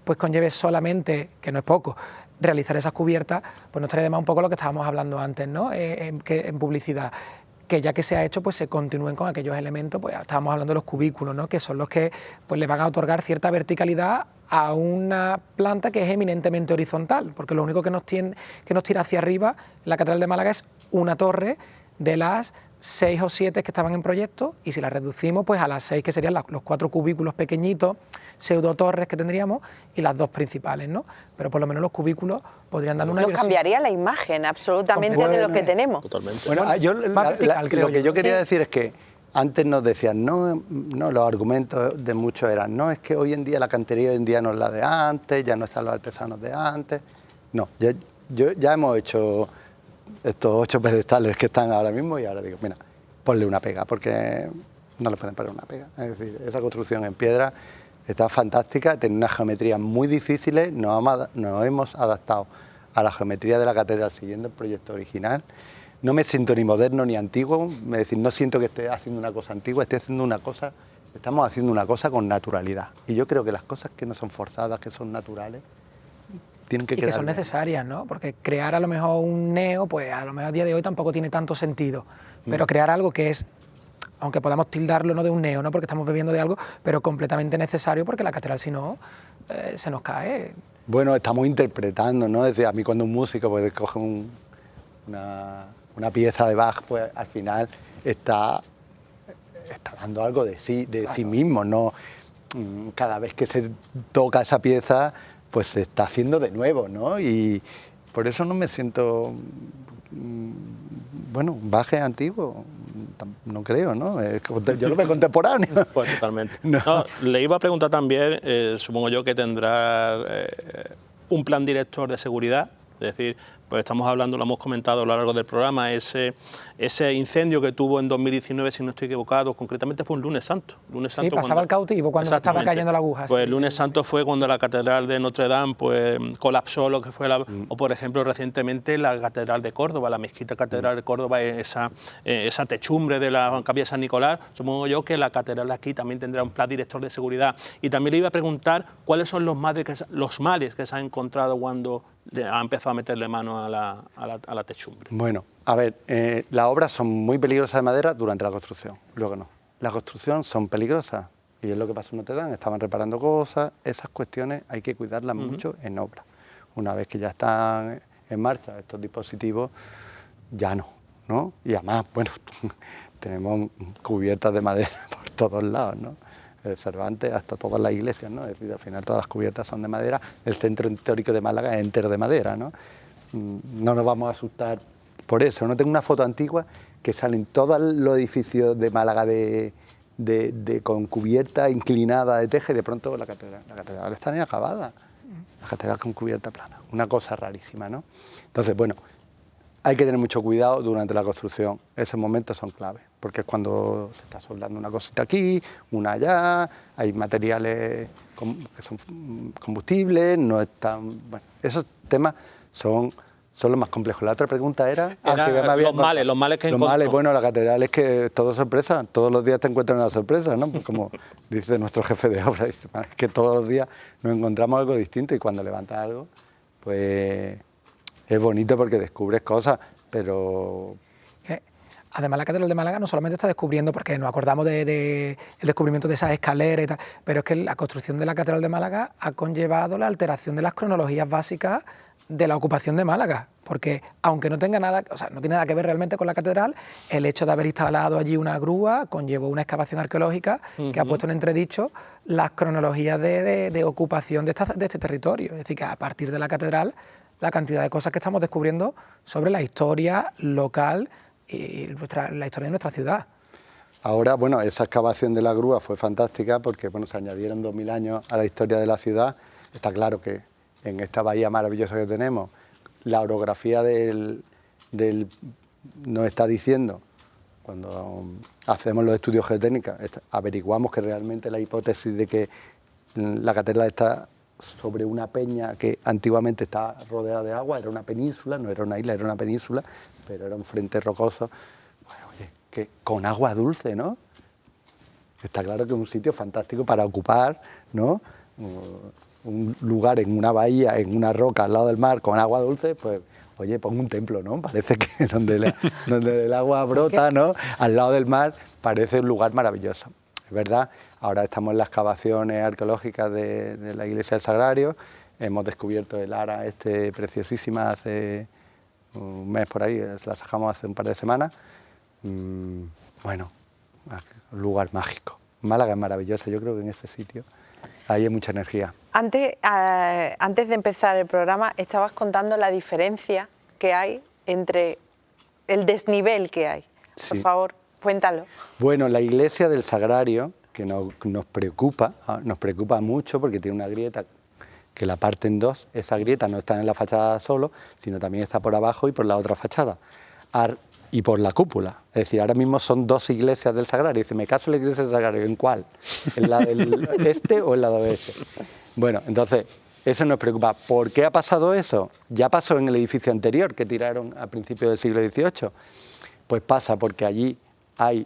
pues conlleve solamente, que no es poco, realizar esas cubiertas, pues no estaría de más un poco lo que estábamos hablando antes, ¿no? En publicidad, que ya que se ha hecho, pues se continúen con aquellos elementos, pues estábamos hablando de los cubículos, ¿no? Que son los que pues le van a otorgar cierta verticalidad a una planta que es eminentemente horizontal, porque lo único que nos tira hacia arriba la Catedral de Málaga es una torre de las 6 o 7 que estaban en proyecto, y si las reducimos pues a las 6 que serían los 4 cubículos pequeñitos, pseudo torres que tendríamos, y las 2 principales, ¿no? Pero por lo menos los cubículos podrían dar una Nos versión. cambiaría la imagen absolutamente de lo que tenemos. Totalmente. Bueno, lo que yo quería decir es que antes nos decían, no, los argumentos de muchos eran, no, es que hoy en día la cantería hoy en día no es la de antes, ya no están los artesanos de antes. No, ya hemos hecho estos 8 pedestales que están ahora mismo y ahora digo, mira, ponle una pega, porque no le pueden poner una pega. Es decir, esa construcción en piedra está fantástica, tiene unas geometrías muy difíciles, nos hemos adaptado a la geometría de la catedral siguiendo el proyecto original. No me siento ni moderno ni antiguo, es decir, no siento que esté haciendo una cosa antigua, estamos haciendo una cosa con naturalidad. Y yo creo que las cosas que no son forzadas, que son naturales, tienen que y quedar que son bien. necesarias, ¿no? Porque crear a lo mejor un neo, pues a lo mejor a día de hoy tampoco tiene tanto sentido. Pero crear algo que es, aunque podamos tildarlo no de un neo, ¿no? Porque estamos bebiendo de algo, pero completamente necesario, porque la catedral si no se nos cae. Bueno, estamos interpretando, ¿no? Es decir, a mí cuando un músico pues coge una pieza de Bach, pues al final está dando algo de sí mismo, ¿no? Cada vez que se toca esa pieza, pues se está haciendo de nuevo, ¿no? Y por eso no me siento, bueno, Bach es antiguo, no creo, ¿no? Yo lo veo contemporáneo. Pues totalmente. No. No, le iba a preguntar también, supongo yo que tendrá un plan director de seguridad, es decir, pues estamos hablando, lo hemos comentado a lo largo del programa, ese incendio que tuvo en 2019, si no estoy equivocado, concretamente fue un lunes santo. Sí, pasaba el cautivo cuando se estaba cayendo la aguja. Pues sí. el lunes santo fue cuando la catedral de Notre Dame pues colapsó lo que fue o por ejemplo recientemente la catedral de Córdoba, la mezquita catedral de Córdoba, esa techumbre de la capilla de San Nicolás. Supongo yo que la catedral aquí también tendrá un plan director de seguridad. Y también le iba a preguntar cuáles son los males que se han encontrado cuando ha empezado a meterle mano a la techumbre. Bueno, a ver, las obras son muy peligrosas de madera durante la construcción, luego no. La construcción son peligrosas y es lo que pasó en Notre Dame, estaban reparando cosas, esas cuestiones hay que cuidarlas mucho en obra. Una vez que ya están en marcha estos dispositivos, ya no. Y además, bueno, tenemos cubiertas de madera por todos lados, ¿no? El Cervantes hasta todas las iglesias, ¿no? Es decir, al final todas las cubiertas son de madera, el centro histórico de Málaga es entero de madera, ¿no? No nos vamos a asustar por eso. No tengo una foto antigua que salen todos los edificios de Málaga con cubierta inclinada de teja y de pronto la catedral está inacabada, la catedral con cubierta plana, una cosa rarísima, ¿no? Entonces, bueno, hay que tener mucho cuidado durante la construcción, esos momentos son claves, porque es cuando se está soldando una cosita aquí, una allá, hay materiales que son combustibles, no están... Bueno, esos temas son los más complejos. La otra pregunta era... los males que encontró. Bueno, la catedral es que es todo sorpresa, todos los días te encuentras una sorpresa, ¿no? Pues como dice nuestro jefe de obra, dice, es que todos los días nos encontramos algo distinto y cuando levantas algo, pues... Es bonito porque descubres cosas, pero... Además, la Catedral de Málaga no solamente está descubriendo, porque nos acordamos del descubrimiento de esas escaleras y tal, pero es que la construcción de la Catedral de Málaga ha conllevado la alteración de las cronologías básicas de la ocupación de Málaga, porque aunque no tenga nada, o sea, no tiene nada que ver realmente con la catedral, el hecho de haber instalado allí una grúa conllevó una excavación arqueológica que ha puesto en entredicho las cronologías de ocupación de este territorio. Es decir, que a partir de la catedral, la cantidad de cosas que estamos descubriendo sobre la historia local y la historia de nuestra ciudad. Ahora, bueno, esa excavación de la grúa fue fantástica porque, bueno, se añadieron 2000 años a la historia de la ciudad. Está claro que en esta bahía maravillosa que tenemos, la orografía nos está diciendo, cuando hacemos los estudios geotécnicos, averiguamos que realmente la hipótesis de que la catedral está sobre una peña que antiguamente estaba rodeada de agua, era una península, no era una isla, era una península, pero era un frente rocoso, bueno, oye, que con agua dulce, ¿no? Está claro que es un sitio fantástico para ocupar, ¿no? Un lugar en una bahía, en una roca al lado del mar con agua dulce, pues oye, pongo un templo, ¿no? Parece que donde el agua brota, ¿no? Al lado del mar, parece un lugar maravilloso. Es verdad, ahora estamos en las excavaciones arqueológicas de la iglesia del Sagrario, hemos descubierto el ara preciosísima hace un mes por ahí, la sacamos hace un par de semanas, Bueno, un lugar mágico. Málaga es maravillosa, yo creo que en ese sitio ahí hay mucha energía. Antes de empezar el programa estabas contando la diferencia que hay entre el desnivel que hay. Por Sí. favor, cuéntalo. Bueno, la iglesia del Sagrario, que nos preocupa mucho porque tiene una grieta que la parte en dos. Esa grieta no está en la fachada solo, sino también está por abajo y por la otra fachada. Y por la cúpula. Es decir, ahora mismo son dos iglesias del Sagrario. Dice, ¿me caso en la iglesia del Sagrario? ¿En cuál? ¿En la del este o en la del oeste? Bueno, entonces, eso nos preocupa. ¿Por qué ha pasado eso? Ya pasó en el edificio anterior que tiraron a principios del siglo XVIII. Pues pasa porque allí hay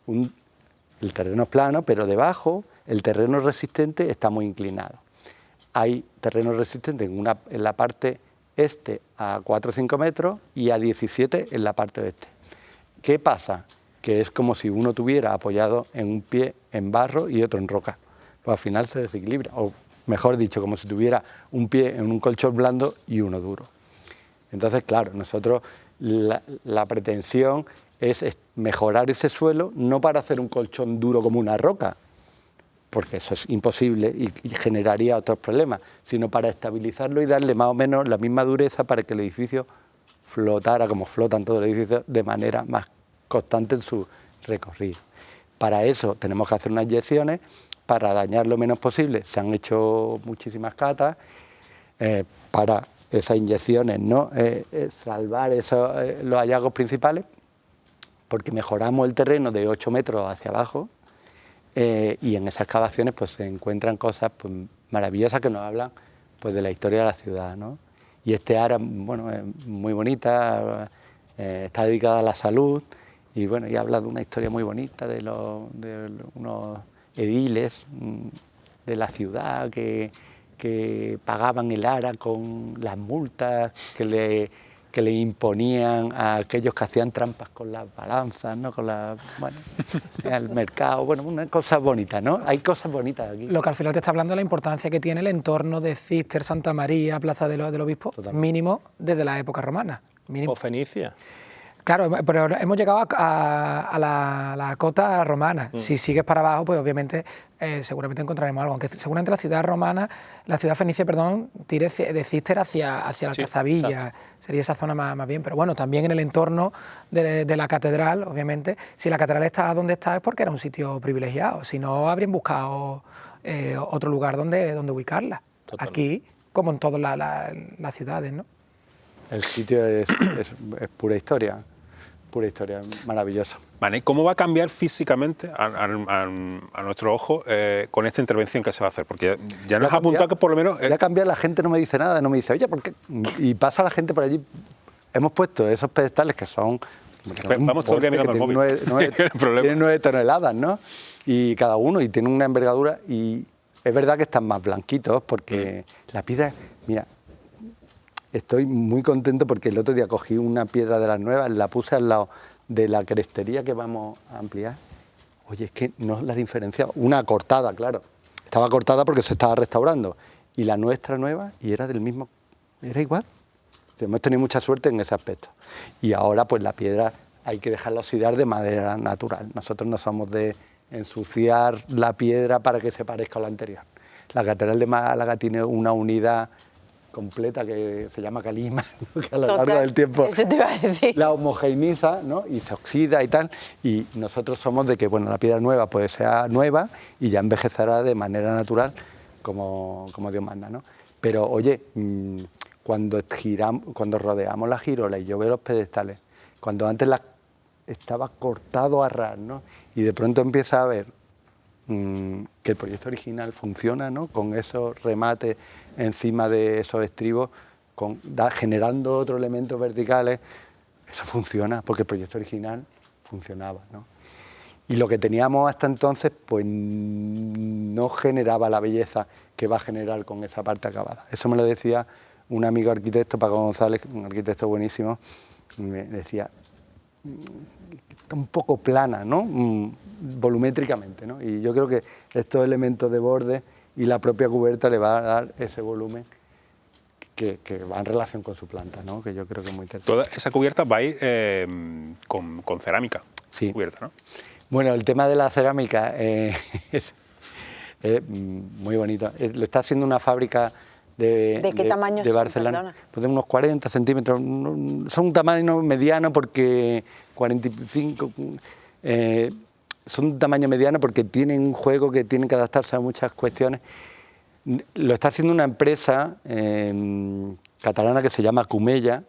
el terreno es plano, pero debajo el terreno resistente está muy inclinado. Hay terreno resistente en la parte este a 4 o 5 metros y a 17 en la parte oeste. ¿Qué pasa? Que es como si uno tuviera apoyado en un pie en barro y otro en roca. Pues al final se desequilibra, o mejor dicho, como si tuviera un pie en un colchón blando y uno duro. Entonces, claro, nosotros la pretensión es mejorar ese suelo, no para hacer un colchón duro como una roca, porque eso es imposible y generaría otros problemas, sino para estabilizarlo y darle más o menos la misma dureza para que el edificio flotara, como flotan todos los edificios, de manera más constante en su recorrido. Para eso tenemos que hacer unas inyecciones, para dañar lo menos posible. Se han hecho muchísimas catas para esas inyecciones, ¿no? Salvar los hallazgos principales, porque mejoramos el terreno de 8 metros hacia abajo y en esas excavaciones pues, se encuentran cosas pues, maravillosas que nos hablan pues, de la historia de la ciudad, ¿no? Y este área, bueno, es muy bonita, está dedicada a la salud y, bueno, y habla de una historia muy bonita de unos ediles de la ciudad que pagaban el ara con las multas que le imponían a aquellos que hacían trampas con las balanzas, ¿no? Bueno, el mercado, bueno, una cosa bonita, ¿no? Hay cosas bonitas aquí. Lo que al final te está hablando de la importancia que tiene el entorno de Císter, Santa María, Plaza del Obispo, Totalmente. Mínimo desde la época romana. Mínimo. O Fenicia. Claro, pero hemos llegado a la cota romana. Si sigues para abajo, pues obviamente seguramente encontraremos algo. Aunque seguramente la ciudad fenicia, perdón, tire de Císter hacia la Alcazabilla. Exacto. Sería esa zona más bien. Pero bueno, también en el entorno de la catedral, obviamente. Si la catedral está donde está es porque era un sitio privilegiado. Si no, habrían buscado otro lugar donde ubicarla. Totalmente. Aquí, como en todas las ciudades, ¿no? El sitio es pura historia maravilloso. Vale, ¿cómo va a cambiar físicamente a nuestro ojo con esta intervención que se va a hacer? Porque ya nos ha apuntado que por lo menos... Ya cambia, la gente no me dice nada, no me dice, oye, ¿por qué? Y pasa la gente por allí. Hemos puesto esos pedestales que son... Vamos todo el día mirando el móvil. Tienen 9 toneladas, ¿no? Y cada uno, y tiene una envergadura, y es verdad que están más blanquitos, porque la piedra... Mira, estoy muy contento porque el otro día cogí una piedra de las nuevas, la puse al lado de la crestería que vamos a ampliar. Oye, es que no la diferenciaba. Una cortada, claro. Estaba cortada porque se estaba restaurando. Y la nuestra nueva, y era del mismo, era igual. Hemos tenido mucha suerte en ese aspecto. Y ahora, pues la piedra hay que dejarla oxidar de manera natural. Nosotros no somos de ensuciar la piedra para que se parezca a la anterior. La Catedral de Málaga tiene una unidad completa que se llama calima, que a lo largo del tiempo eso te iba a decir. la homogeneiza, ¿no? Y se oxida y tal, y nosotros somos de que bueno, la piedra nueva pues sea nueva y ya envejecerá de manera natural como Dios manda, ¿no? Pero oye, cuando rodeamos la girola y yo veo los pedestales, cuando antes estaba cortado a ras, ¿no? Y de pronto empieza a ver que el proyecto original funciona, ¿no? Con esos remates encima de esos estribos, generando otros elementos verticales, eso funciona, porque el proyecto original funcionaba, ¿no? Y lo que teníamos hasta entonces, pues no generaba la belleza que va a generar con esa parte acabada. Eso me lo decía un amigo arquitecto, Paco González, un arquitecto buenísimo, me decía, está un poco plana, ¿no? Volumétricamente, ¿no? Y yo creo que estos elementos de borde y la propia cubierta le va a dar ese volumen que va en relación con su planta, ¿no? Que yo creo que es muy interesante. Toda esa cubierta va a ir con cerámica. Sí. cubierta, ¿no? Bueno, el tema de la cerámica es muy bonito. Lo está haciendo una fábrica ¿De qué tamaño de son, Barcelona. perdona? Pues de unos 40 centímetros. Son un tamaño mediano porque 45... son un tamaño mediano porque tienen un juego que tienen que adaptarse a muchas cuestiones. Lo está haciendo una empresa catalana que se llama Comella.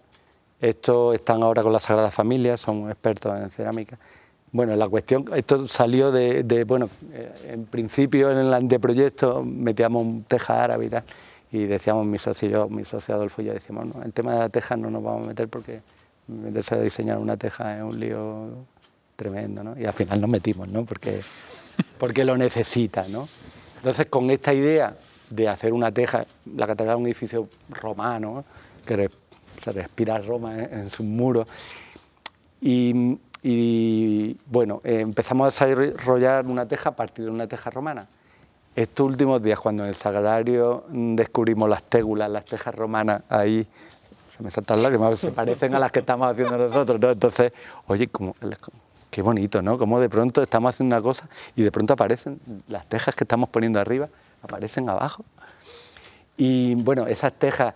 Estos están ahora con la Sagrada Familia, son expertos en cerámica. Bueno, la cuestión, esto salió bueno, en principio en el anteproyecto metíamos un teja árabe y tal, y decíamos mi socio Adolfo y yo decíamos, no, el tema de la teja no nos vamos a meter porque meterse a diseñar una teja es un lío tremendo, ¿no? Y al final nos metimos, ¿no? Porque lo necesita, ¿no? Entonces, con esta idea de hacer una teja, la catedral es un edificio romano, ¿no? Que se respira Roma en sus muros, y bueno, empezamos a desarrollar una teja a partir de una teja romana. Estos últimos días, cuando en el Sagrario descubrimos las tégulas, las tejas romanas, ahí se me saltan lágrimas, se parecen a las que estamos haciendo nosotros, ¿no? Entonces, oye, qué bonito, ¿no? Como de pronto estamos haciendo una cosa y de pronto aparecen las tejas que estamos poniendo arriba, aparecen abajo. Y bueno, esas tejas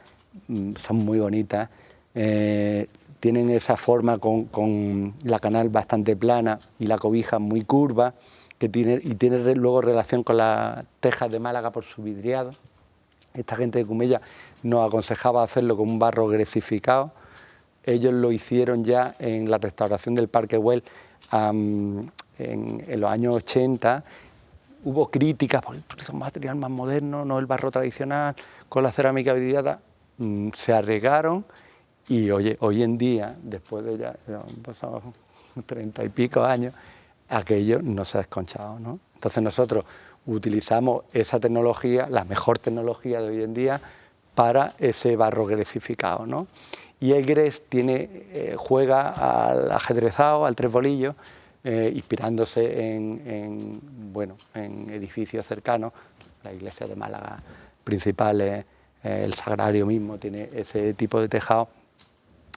son muy bonitas, tienen esa forma con la canal bastante plana y la cobija muy curva, y tiene luego relación con las tejas de Málaga por su vidriado. Esta gente de Comella nos aconsejaba hacerlo con un barro gresificado. Ellos lo hicieron ya en la restauración del Parque Güell en los años 80. Hubo críticas, porque es un material más moderno, no el barro tradicional, con la cerámica vidriada. Se arriesgaron y hoy en día, después de ya han pasado 30 y pico años, aquello no se ha desconchado, ¿no? Entonces nosotros utilizamos esa tecnología, la mejor tecnología de hoy en día, para ese barro gresificado, ¿no? Y el gres juega al ajedrezado, al tres bolillos, inspirándose en edificios cercanos. La iglesia de Málaga principal, el Sagrario mismo tiene ese tipo de tejado,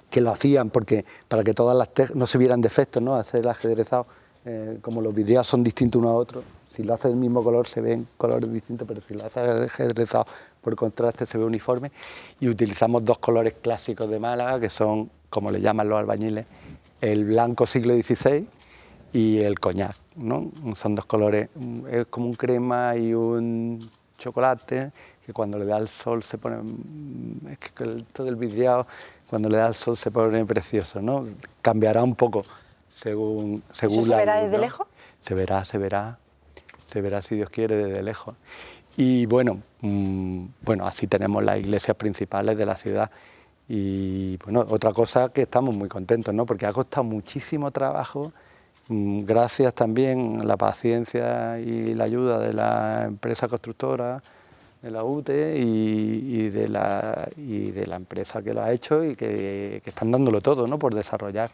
que lo hacían para que todas las tejas no se vieran defectos, ¿no? Hacer el ajedrezado, como los vidriados son distintos uno a otro, si lo hace del mismo color se ven colores distintos, pero si lo hace ajedrezado por contraste se ve uniforme. Y utilizamos dos colores clásicos de Málaga, que son, como le llaman los albañiles, el blanco siglo XVI y el coñac, ¿no? Son dos colores, es como un crema y un chocolate, que cuando le da el sol se pone, es que todo el vidriado, cuando le da el sol se pone precioso, ¿no? Cambiará un poco según ¿Eso se verá desde lejos? Se verá si Dios quiere desde lejos. Y bueno, así tenemos las iglesias principales de la ciudad. Y bueno, otra cosa que estamos muy contentos, ¿no? Porque ha costado muchísimo trabajo, gracias también a la paciencia y la ayuda de la empresa constructora, de la UTE y de la empresa que lo ha hecho y que están dándolo todo, ¿no? Por desarrollar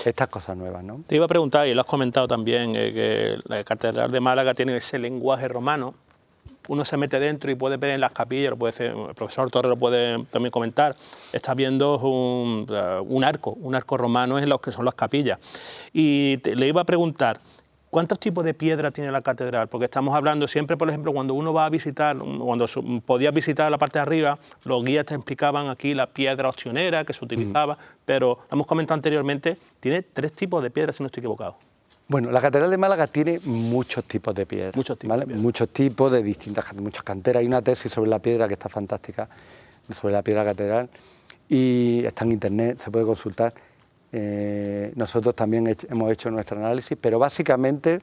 estas cosas nuevas, ¿no? Te iba a preguntar, y lo has comentado también, que la Catedral de Málaga tiene ese lenguaje romano. Uno se mete dentro y puede ver en las capillas, el profesor Torres lo puede también comentar, está viendo un arco romano en los que son las capillas. Y le iba a preguntar, ¿cuántos tipos de piedra tiene la catedral? Porque estamos hablando siempre, por ejemplo, cuando uno va a visitar, cuando podías visitar la parte de arriba, los guías te explicaban aquí la piedra opcionera que se utilizaba, pero hemos comentado anteriormente, tiene 3 tipos de piedra, si no estoy equivocado. Bueno, la Catedral de Málaga tiene muchos tipos de piedra. Muchos tipos, ¿vale? de piedra. Muchos tipos de muchas canteras. Hay una tesis sobre la piedra que está fantástica, sobre la piedra catedral, y está en internet, se puede consultar. Nosotros también hemos hecho nuestro análisis, pero básicamente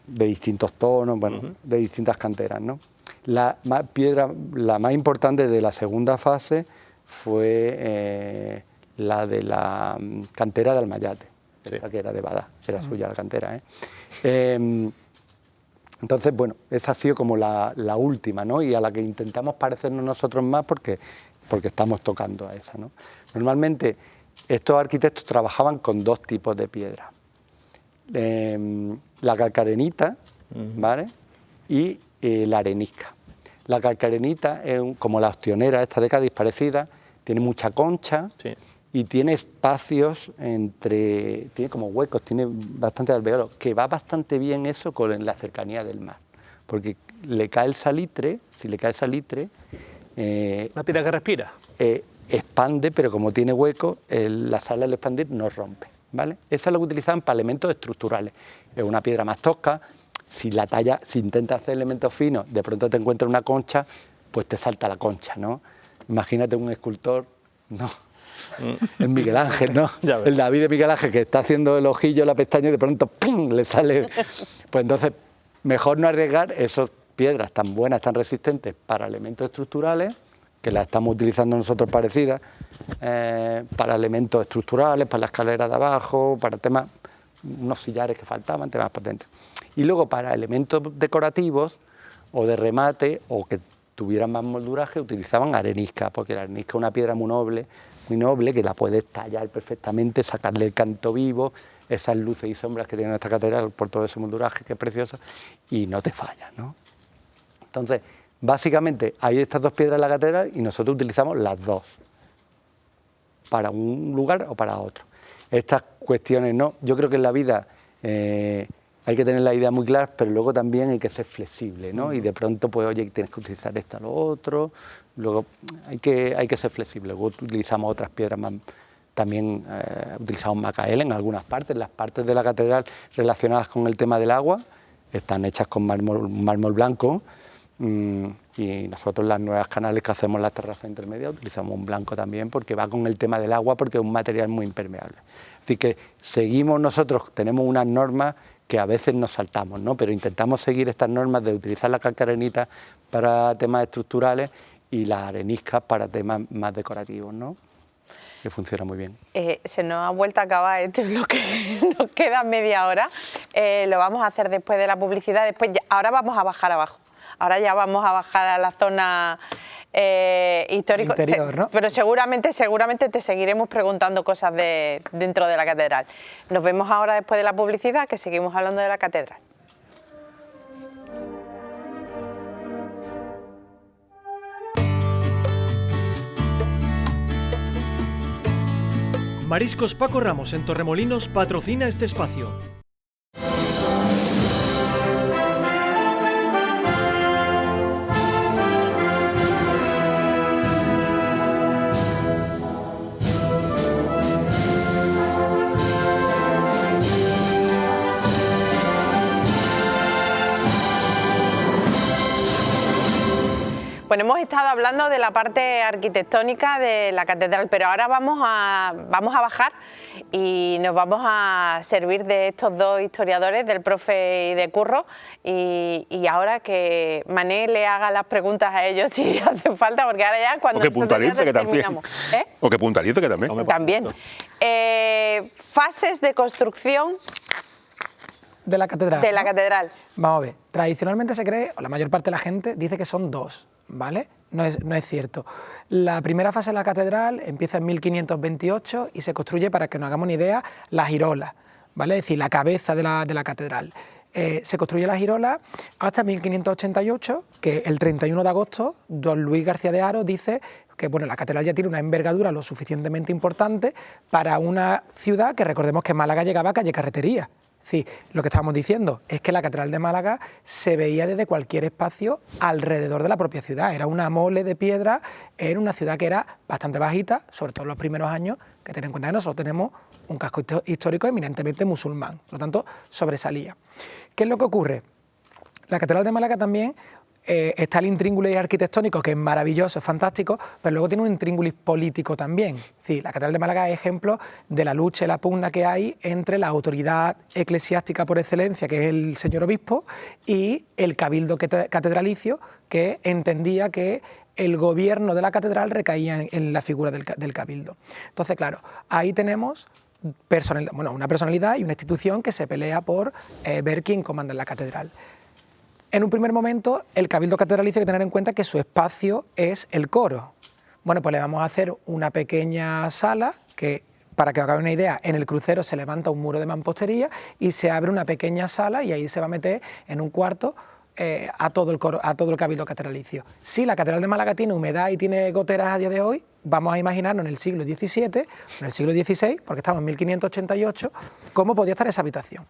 de distintos tonos, de distintas canteras, ¿no? La más importante de la segunda fase fue la de la cantera de Almayate, sí, que era de Bada, era suya la cantera, Entonces, bueno, esa ha sido como la última, ¿no? Y a la que intentamos parecernos nosotros más porque estamos tocando a esa, ¿no? Normalmente estos arquitectos trabajaban con 2 tipos de piedra. La calcarenita, ¿vale? Y la arenisca. La calcarenita es como la ostionera esta de Cádiz, parecida, tiene mucha concha, sí, y tiene espacios tiene como huecos, tiene bastante alveolos, que va bastante bien eso con la cercanía del mar, porque le cae el salitre, si le cae salitre... ¿Una piedra que respira? Expande, pero como tiene hueco, la sal al expandir no rompe, ¿vale? Esa es lo que utilizan para elementos estructurales. Es una piedra más tosca, si intentas hacer elementos finos, de pronto te encuentras una concha, pues te salta la concha, ¿no? Imagínate un escultor, no... El Miguel Ángel, ¿no? El David de Miguel Ángel que está haciendo el ojillo, la pestaña y de pronto ¡pum!, le sale. Pues entonces, mejor no arriesgar esas piedras tan buenas, tan resistentes para elementos estructurales, que las estamos utilizando nosotros parecidas, para elementos estructurales, para la escalera de abajo, para temas, unos sillares que faltaban, temas potentes. Y luego para elementos decorativos o de remate o que tuvieran más molduraje, utilizaban arenisca, porque la arenisca es una piedra muy noble, que la puedes tallar perfectamente, sacarle el canto vivo, esas luces y sombras que tiene esta catedral por todo ese molduraje que es precioso, y no te falla, ¿no? Entonces, básicamente hay estas dos piedras en la catedral y nosotros utilizamos las dos, para un lugar o para otro. Estas cuestiones no, yo creo que en la vida hay que tener la idea muy clara, pero luego también hay que ser flexible, ¿no? Y de pronto, pues, oye, tienes que utilizar esto o lo otro, luego hay que ser flexible. Luego utilizamos otras piedras más, también utilizamos macael en algunas partes, las partes de la catedral relacionadas con el tema del agua están hechas con mármol blanco, y nosotros las nuevas canales que hacemos en las terrazas intermedias utilizamos un blanco también porque va con el tema del agua, porque es un material muy impermeable. Así que seguimos nosotros, tenemos unas normas que a veces nos saltamos, ¿no? Pero intentamos seguir estas normas de utilizar la calcarenita para temas estructurales y las areniscas para temas más decorativos, ¿no? Que funciona muy bien. Se nos ha vuelto a acabar este bloque, nos queda media hora, lo vamos a hacer después de la publicidad, ahora vamos a bajar abajo, ahora ya vamos a bajar a la zona histórico, interior, ¿no? Pero seguramente te seguiremos preguntando cosas dentro de la catedral. Nos vemos ahora después de la publicidad, que seguimos hablando de la catedral. Mariscos Paco Ramos en Torremolinos patrocina este espacio. Bueno, hemos estado hablando de la parte arquitectónica de la catedral, pero ahora vamos a bajar y nos vamos a servir de estos dos historiadores, del profe y de Curro, y ahora que Mané le haga las preguntas a ellos si hace falta, porque ahora ya cuando o que puntualice que también. O que puntualice que también. También. Fases de construcción de la catedral. De la catedral. Vamos a ver, tradicionalmente se cree, o la mayor parte de la gente dice que son dos, ¿vale? No es cierto. La primera fase de la catedral empieza en 1528 y se construye, para que nos hagamos una idea, la girola, ¿vale? Es decir, la cabeza de la catedral. Se construye la girola hasta 1588, que el 31 de agosto, don Luis García de Haro dice que bueno, la catedral ya tiene una envergadura lo suficientemente importante para una ciudad que, recordemos que Málaga llegaba a calle Carretería. Sí, lo que estábamos diciendo es que la catedral de Málaga se veía desde cualquier espacio alrededor de la propia ciudad. Era una mole de piedra, era una ciudad que era bastante bajita, sobre todo en los primeros años, que ten en cuenta que nosotros tenemos un casco histórico eminentemente musulmán, por lo tanto sobresalía. ¿Qué es lo que ocurre? La catedral de Málaga también está el intríngulis arquitectónico, que es maravilloso, es fantástico, pero luego tiene un intríngulis político también. Sí, la catedral de Málaga es ejemplo de la lucha y la pugna que hay entre la autoridad eclesiástica por excelencia, que es el señor obispo, y el cabildo catedralicio, que entendía que el gobierno de la catedral recaía en la figura del cabildo. Entonces, claro, ahí tenemos una personalidad y una institución que se pelea por ver quién comanda en la catedral. En un primer momento, el cabildo catedralicio hay que tener en cuenta que su espacio es el coro. Bueno, pues le vamos a hacer una pequeña sala que, para que os hagáis una idea, en el crucero se levanta un muro de mampostería y se abre una pequeña sala y ahí se va a meter en un cuarto a todo el cabildo catedralicio. Si la Catedral de Málaga tiene humedad y tiene goteras a día de hoy, vamos a imaginarnos en el siglo XVII, en el siglo XVI, porque estamos en 1588, cómo podía estar esa habitación.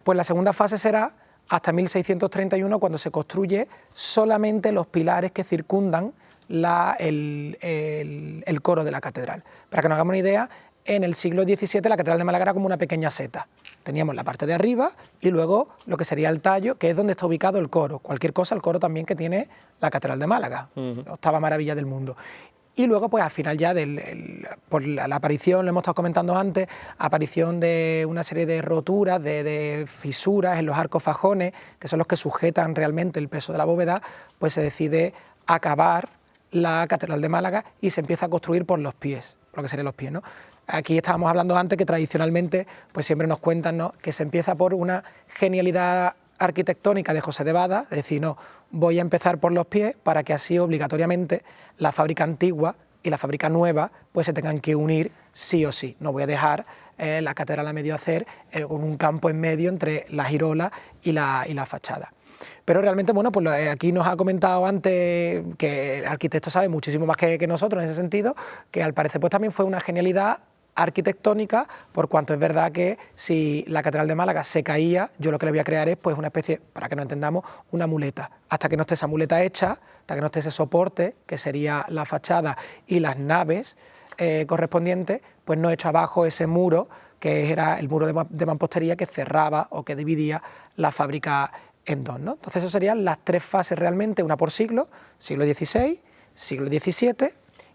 Pues la segunda fase será hasta 1631, cuando se construye solamente los pilares que circundan el coro de la catedral. Para que nos hagamos una idea, en el siglo XVII la Catedral de Málaga era como una pequeña seta. Teníamos la parte de arriba y luego lo que sería el tallo, que es donde está ubicado el coro. Cualquier cosa, el coro también que tiene la Catedral de Málaga, la octava maravilla del mundo. Y luego, pues al final ya, por la aparición, lo hemos estado comentando antes, aparición de una serie de roturas, de fisuras en los arcos fajones, que son los que sujetan realmente el peso de la bóveda, pues se decide acabar la Catedral de Málaga y se empieza a construir por los pies, lo que serían los pies, ¿no? Aquí estábamos hablando antes que tradicionalmente pues siempre nos cuentan, ¿no?, que se empieza por una genialidad arquitectónica de José de Bada, es decir, no, voy a empezar por los pies para que así obligatoriamente la fábrica antigua y la fábrica nueva pues se tengan que unir sí o sí. No voy a dejar la catedral a medio hacer con un campo en medio entre la girola y la fachada. Pero realmente, bueno, pues aquí nos ha comentado antes que el arquitecto sabe muchísimo más que nosotros en ese sentido, que al parecer pues también fue una genialidad arquitectónica, por cuanto es verdad que si la Catedral de Málaga se caía, yo lo que le voy a crear es pues una especie, para que nos entendamos, una muleta. Hasta que no esté esa muleta hecha, hasta que no esté ese soporte, que sería la fachada y las naves correspondientes, pues no he hecho abajo ese muro, que era el muro de mampostería que cerraba o que dividía la fábrica en dos, ¿no? Entonces esas serían las tres fases realmente, una por siglo, siglo XVI, siglo XVII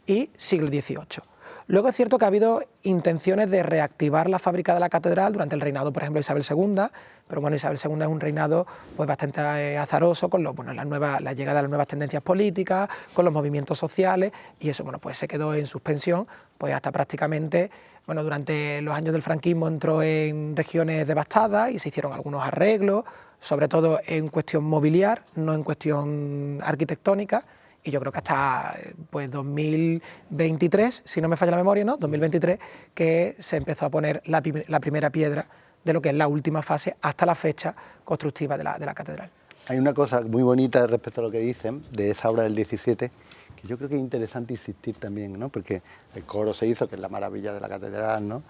y siglo XVIII. Luego es cierto que ha habido intenciones de reactivar la fábrica de la catedral durante el reinado, por ejemplo, de Isabel II, pero bueno, Isabel II es un reinado pues bastante azaroso con la llegada de las nuevas tendencias políticas, con los movimientos sociales, y eso, bueno, pues se quedó en suspensión, pues hasta prácticamente, bueno, durante los años del franquismo entró en regiones devastadas y se hicieron algunos arreglos, sobre todo en cuestión mobiliar, no en cuestión arquitectónica. Y yo creo que hasta pues 2023, si no me falla la memoria, ¿no? 2023, que se empezó a poner la primera piedra de lo que es la última fase hasta la fecha constructiva de la catedral. Hay una cosa muy bonita respecto a lo que dicen de esa obra del 17, que yo creo que es interesante insistir también, ¿no? Porque el coro se hizo, que es la maravilla de la catedral, ¿no?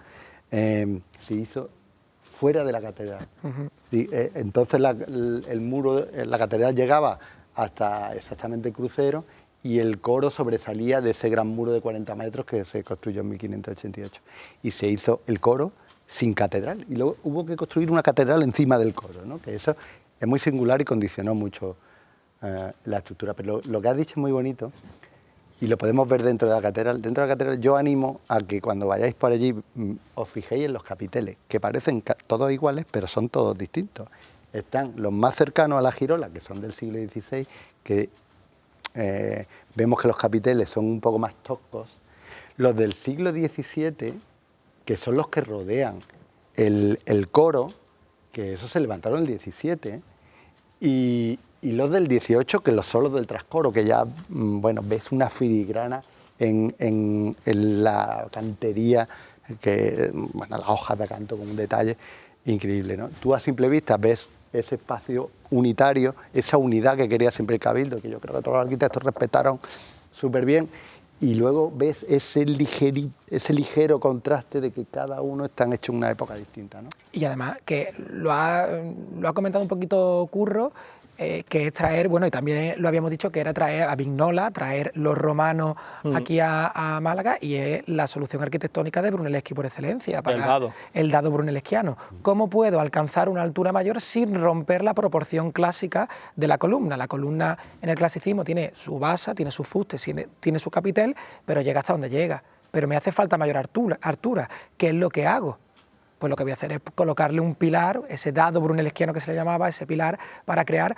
Se hizo fuera de la catedral. Entonces el muro, la catedral llegaba hasta exactamente el crucero y el coro sobresalía de ese gran muro de 40 metros que se construyó en 1588. Y se hizo el coro sin catedral y luego hubo que construir una catedral encima del coro, ¿no? Que eso es muy singular y condicionó mucho la estructura. Pero lo que has dicho es muy bonito y lo podemos ver dentro de la catedral. Dentro de la catedral yo animo a que cuando vayáis por allí os fijéis en los capiteles, que parecen todos iguales, pero son todos distintos. Están los más cercanos a la girola, que son del siglo XVI, que vemos que los capiteles son un poco más toscos. Los del siglo XVII, que son los que rodean el coro, que esos se levantaron en el XVII, y los del XVIII, que son los del trascoro, que ya, bueno, ves una filigrana en la cantería, que, bueno, las hojas de acanto con un detalle increíble, ¿no? Tú a simple vista ves ese espacio unitario, esa unidad que quería siempre el Cabildo, que yo creo que todos los arquitectos respetaron súper bien, y luego ves ese ligero contraste de que cada uno están hechos en una época distinta, ¿no? Y además que lo ha comentado un poquito Curro, que es traer, bueno, y también lo habíamos dicho, que era traer a Vignola, traer los romanos aquí a Málaga, y es la solución arquitectónica de Brunelleschi por excelencia, para el dado brunelleschiano. ¿Cómo puedo alcanzar una altura mayor sin romper la proporción clásica de la columna? La columna en el clasicismo tiene su base, tiene su fuste, tiene su capitel, pero llega hasta donde llega. Pero me hace falta mayor altura. ¿Qué es lo que hago? Pues lo que voy a hacer es colocarle un pilar, ese dado brunelleschiano que se le llamaba, ese pilar, para crear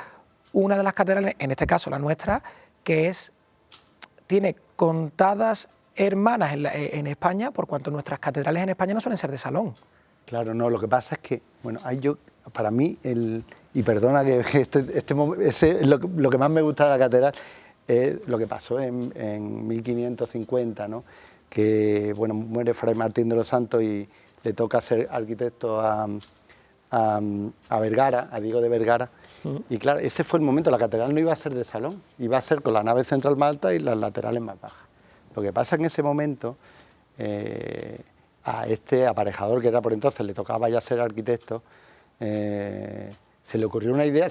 una de las catedrales, en este caso la nuestra, que tiene contadas hermanas en España, por cuanto nuestras catedrales en España no suelen ser de salón. Claro, no, lo que pasa es que, bueno, para mí, y perdona que lo que más me gusta de la catedral es lo que pasó en 1550, ¿no? Que, bueno, muere Fray Martín de los Santos y le toca ser arquitecto a Vergara, a Diego de Vergara, Y claro, ese fue el momento, la catedral no iba a ser de salón, iba a ser con la nave central más alta y las laterales más bajas. Lo que pasa en ese momento, a este aparejador, que era por entonces, le tocaba ya ser arquitecto, se le ocurrió una idea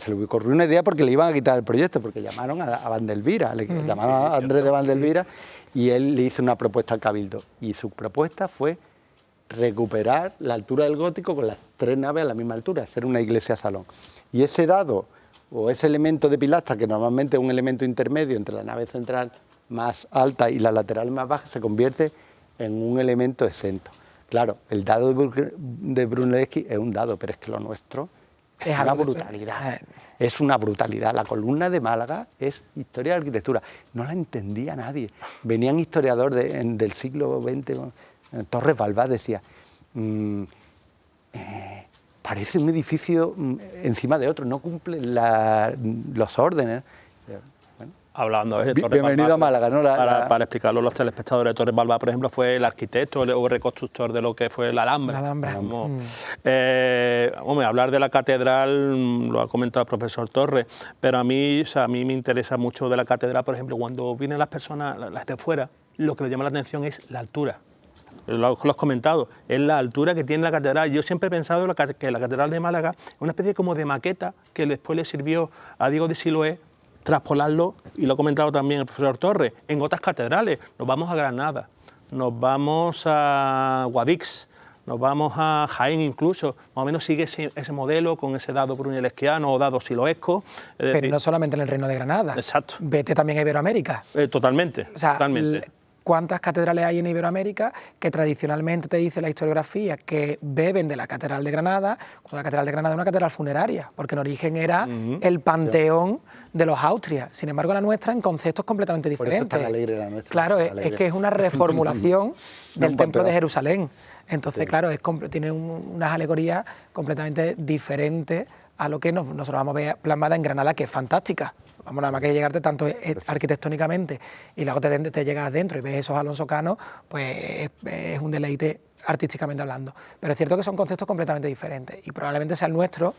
porque le iban a quitar el proyecto, porque llamaron a Vandelvira, llamaron a Andrés de Vandelvira y él le hizo una propuesta al Cabildo. Y su propuesta fue recuperar la altura del gótico con las 3 naves a la misma altura, hacer una iglesia salón. Y ese dado o ese elemento de pilastra, que normalmente es un elemento intermedio entre la nave central más alta y la lateral más baja, se convierte en un elemento exento. Claro, el dado de Brunelleschi es un dado, pero es que lo nuestro es una brutalidad. Es una brutalidad. La columna de Málaga es historia de arquitectura. No la entendía nadie. Venían historiadores del siglo XX, Torres Balbás decía, parece un edificio encima de otro, no cumple los órdenes. Bueno, Hablando de Torres bienvenido Balbás, a Málaga, ¿no? Para explicarlo a los telespectadores, Torres Balbás, por ejemplo, fue el arquitecto o reconstructor de lo que fue la Alhambra. Hombre, hablar de la catedral, lo ha comentado el profesor Torres, pero a mí me interesa mucho de la catedral, por ejemplo, cuando vienen las personas las de fuera, lo que les llama la atención es la altura. Lo has comentado, es la altura que tiene la catedral. Yo siempre he pensado que la catedral de Málaga es una especie como de maqueta que después le sirvió a Diego de Siloé traspolarlo, y lo ha comentado también el profesor Torres, en otras catedrales. Nos vamos a Granada, nos vamos a Guadix, nos vamos a Jaén incluso, más o menos sigue ese modelo con ese dado brunellesquiano o dado siloesco. Pero no solamente en el Reino de Granada. Exacto. Vete también a Iberoamérica. Totalmente, O sea, totalmente. ¿cuántas catedrales hay en Iberoamérica que tradicionalmente te dice la historiografía que beben de la Catedral de Granada? Cuando la Catedral de Granada es una catedral funeraria, porque en origen era el panteón de los Austrias. Sin embargo, la nuestra en conceptos completamente diferentes. Por eso es tan alegre la nuestra. Claro, es que es una reformulación del Templo de Jerusalén. Entonces, Sí. claro, tiene unas alegorías completamente diferentes a lo que nosotros vamos a ver plasmada en Granada, que es fantástica. Vamos, nada más que llegarte tanto arquitectónicamente y luego te llegas dentro y ves esos alonsocanos, pues es un deleite artísticamente hablando. Pero es cierto que son conceptos completamente diferentes y probablemente sea el nuestro,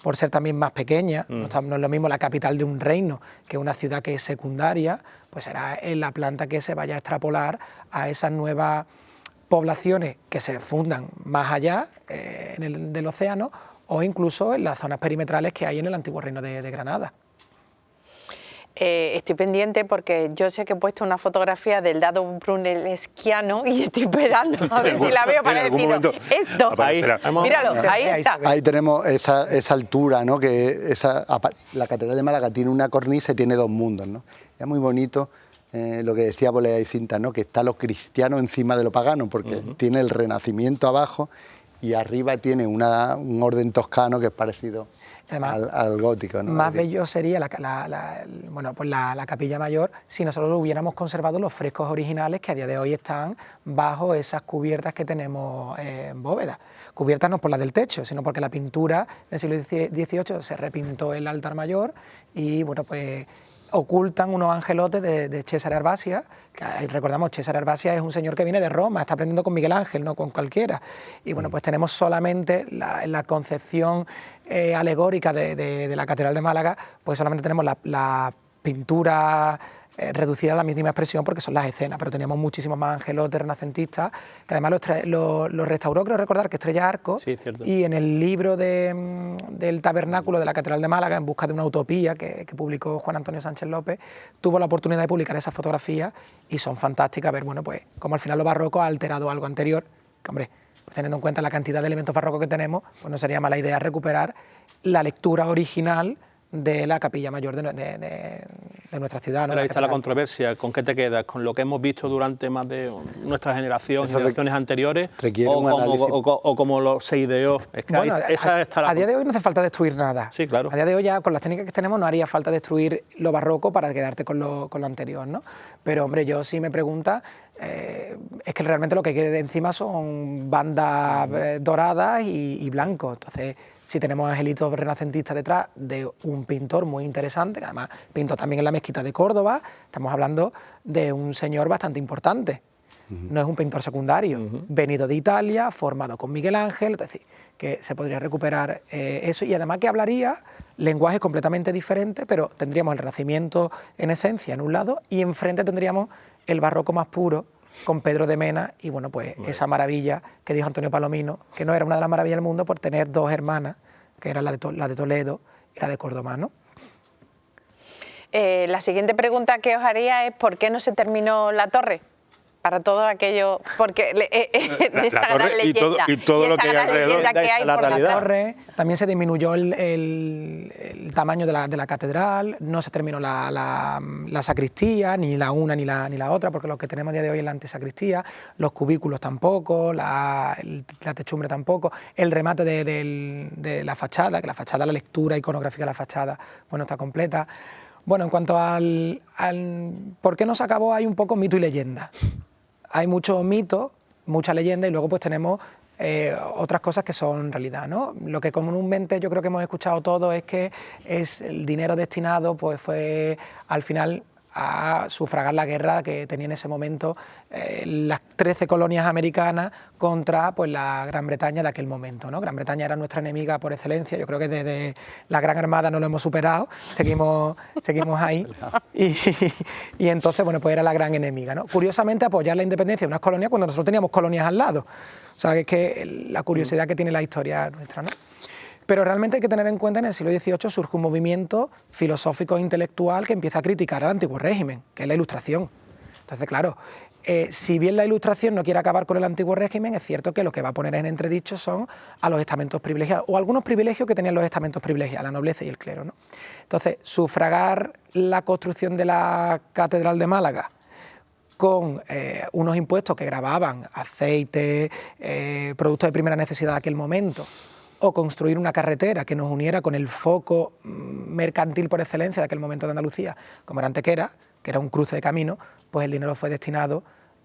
por ser también más pequeña, no es lo mismo la capital de un reino que una ciudad que es secundaria, pues será en la planta que se vaya a extrapolar a esas nuevas poblaciones que se fundan más allá del océano o incluso en las zonas perimetrales que hay en el antiguo reino de Granada. Estoy pendiente porque yo sé que he puesto una fotografía del dado brunellesquiano y estoy esperando a ver si la veo para En algún decir momento. esto. Míralo, ahí está. Ahí tenemos esa altura, ¿no? La Catedral de Málaga tiene una cornisa y tiene 2 mundos, ¿no? Es muy bonito lo que decía Bolea y Cinta, ¿no? Que está lo cristiano encima de lo pagano, porque tiene el Renacimiento abajo y arriba tiene un orden toscano que es parecido Además, al gótico, ¿no? Más bello sería la capilla mayor si nosotros hubiéramos conservado los frescos originales que a día de hoy están bajo esas cubiertas que tenemos en bóveda. Cubiertas no por la del techo, sino porque la pintura en el siglo XVIII se repintó el altar mayor y bueno, pues ocultan unos angelotes de Cesare Arbasia, que recordamos, Cesare Arbasia es un señor que viene de Roma, está aprendiendo con Miguel Ángel, no con cualquiera. Y bueno, pues tenemos solamente la concepción alegórica de la Catedral de Málaga, pues solamente tenemos la pintura reducida a la mínima expresión porque son las escenas, pero teníamos muchísimos más angelotes renacentistas, que además los restauró, creo recordar, que Estrella Arco, Sí, cierto. y en el libro del tabernáculo de la Catedral de Málaga, En busca de una utopía, que publicó Juan Antonio Sánchez López, tuvo la oportunidad de publicar esas fotografías y son fantásticas, ver, bueno, pues como al final lo barroco ha alterado algo anterior, que hombre, pues teniendo en cuenta la cantidad de elementos barrocos que tenemos, pues no sería mala idea recuperar la lectura original de la capilla mayor de nuestra ciudad, ¿no? Pero ahí está la controversia. ¿Con qué te quedas? ¿Con lo que hemos visto durante más de nuestra generación, generaciones anteriores? requiere O un análisis. como se ideó. Es que Bueno, esa está la... a día de hoy no hace falta destruir nada. Sí, claro. A día de hoy ya con las técnicas que tenemos no haría falta destruir lo barroco para quedarte con lo anterior, ¿no? Pero hombre, yo sí me pregunta, es que realmente lo que queda de encima son bandas doradas y blancos. Entonces, si tenemos angelitos renacentistas detrás de un pintor muy interesante, que además pintó también en la mezquita de Córdoba, estamos hablando de un señor bastante importante. no es un pintor secundario, venido de Italia, formado con Miguel Ángel, es decir, que se podría recuperar eso, y además que hablaría lenguajes completamente diferentes, pero tendríamos el Renacimiento en esencia en un lado, y enfrente tendríamos el barroco más puro, con Pedro de Mena, y bueno, pues esa maravilla que dijo Antonio Palomino, que no era una de las maravillas del mundo por tener dos hermanas, que era la de Toledo y la de Córdoba, ¿no? La siguiente pregunta que os haría es ¿por qué no se terminó la torre? Para todo aquello, porque esa gran leyenda y todo lo que hay alrededor. Que hay por la torre. También se disminuyó el tamaño de la catedral, no se terminó la sacristía, ni la una ni la otra, porque lo que tenemos a día de hoy es la antisacristía, los cubículos tampoco, la techumbre tampoco, el remate de la fachada, que la fachada, la lectura iconográfica de la fachada, bueno, está completa. Bueno, en cuanto al por qué no se acabó, hay un poco mito y leyenda. Hay mucho mito, mucha leyenda, y luego pues tenemos otras cosas que son realidad, ¿no? Lo que comúnmente yo creo que hemos escuchado todos es que el dinero destinado pues fue al final a sufragar la guerra que tenía en ese momento las 13 colonias americanas contra pues, la Gran Bretaña de aquel momento, ¿no? Gran Bretaña era nuestra enemiga por excelencia, yo creo que desde la Gran Armada no lo hemos superado, seguimos ahí, y entonces bueno, pues era la gran enemiga, ¿no? Curiosamente apoyar la independencia de unas colonias cuando nosotros teníamos colonias al lado, o sea, es que la curiosidad que tiene la historia nuestra, ¿no? Pero realmente hay que tener en cuenta que en el siglo XVIII surge un movimiento filosófico e intelectual que empieza a criticar al antiguo régimen, que es la Ilustración. Entonces, claro, si bien la Ilustración no quiere acabar con el antiguo régimen, es cierto que lo que va a poner en entredicho son a los estamentos privilegiados, o algunos privilegios que tenían los estamentos privilegiados, la nobleza y el clero, ¿no? Entonces, sufragar la construcción de la Catedral de Málaga con unos impuestos que gravaban aceite, productos de primera necesidad de aquel momento, o construir una carretera que nos uniera con el foco mercantil por excelencia de aquel momento de Andalucía, como era Antequera, que era un cruce de camino, pues el dinero fue destinado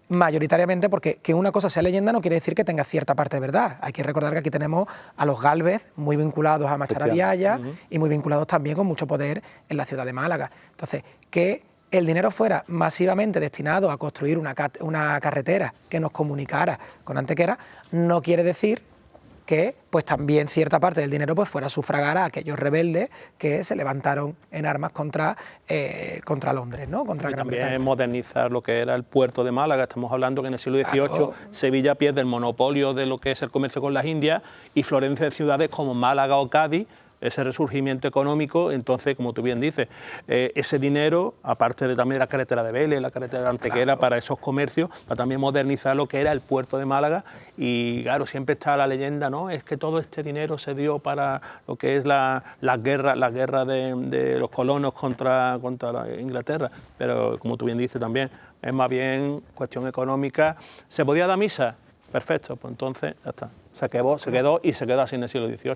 mayoritariamente, porque que una cosa sea leyenda no quiere decir que tenga cierta parte de verdad. Hay que recordar que aquí tenemos a los Gálvez, muy vinculados a Machara Vialla y muy vinculados también con mucho poder en la ciudad de Málaga. Entonces, que el dinero fuera masivamente destinado a construir una carretera que nos comunicara con Antequera, no quiere decir que pues también cierta parte del dinero pues fuera a sufragar a aquellos rebeldes que se levantaron en armas contra Londres, ¿no? Contra Gran Bretaña. También modernizar lo que era el puerto de Málaga. Estamos hablando que en el siglo XVIII Sevilla pierde el monopolio de lo que es el comercio con las Indias y florecen en ciudades como Málaga o Cádiz, ese resurgimiento económico. Entonces, como tú bien dices, ese dinero, aparte de también la carretera de Vélez, la carretera de Antequera, para esos comercios, para también modernizar lo que era el puerto de Málaga. Y claro, siempre está la leyenda, ¿no? Es que todo este dinero se dio para lo que es la guerra de los colonos contra Inglaterra, pero como tú bien dices también, es más bien cuestión económica. ¿Se podía dar misa? Perfecto, pues entonces ya está. Se quedó así en el siglo XVIII.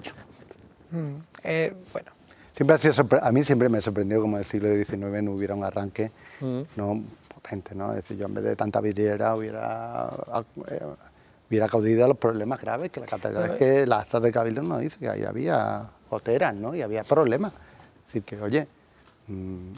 Bueno. Siempre ha sido a mí siempre me sorprendió como en el siglo XIX no hubiera un arranque no potente, ¿no? Es decir, yo en vez de tanta vidriera hubiera acudido a los problemas graves que la catedral, es que la acta de Cabildo nos dice que ahí había goteras, ¿no? Y había problemas. Es decir, que oye,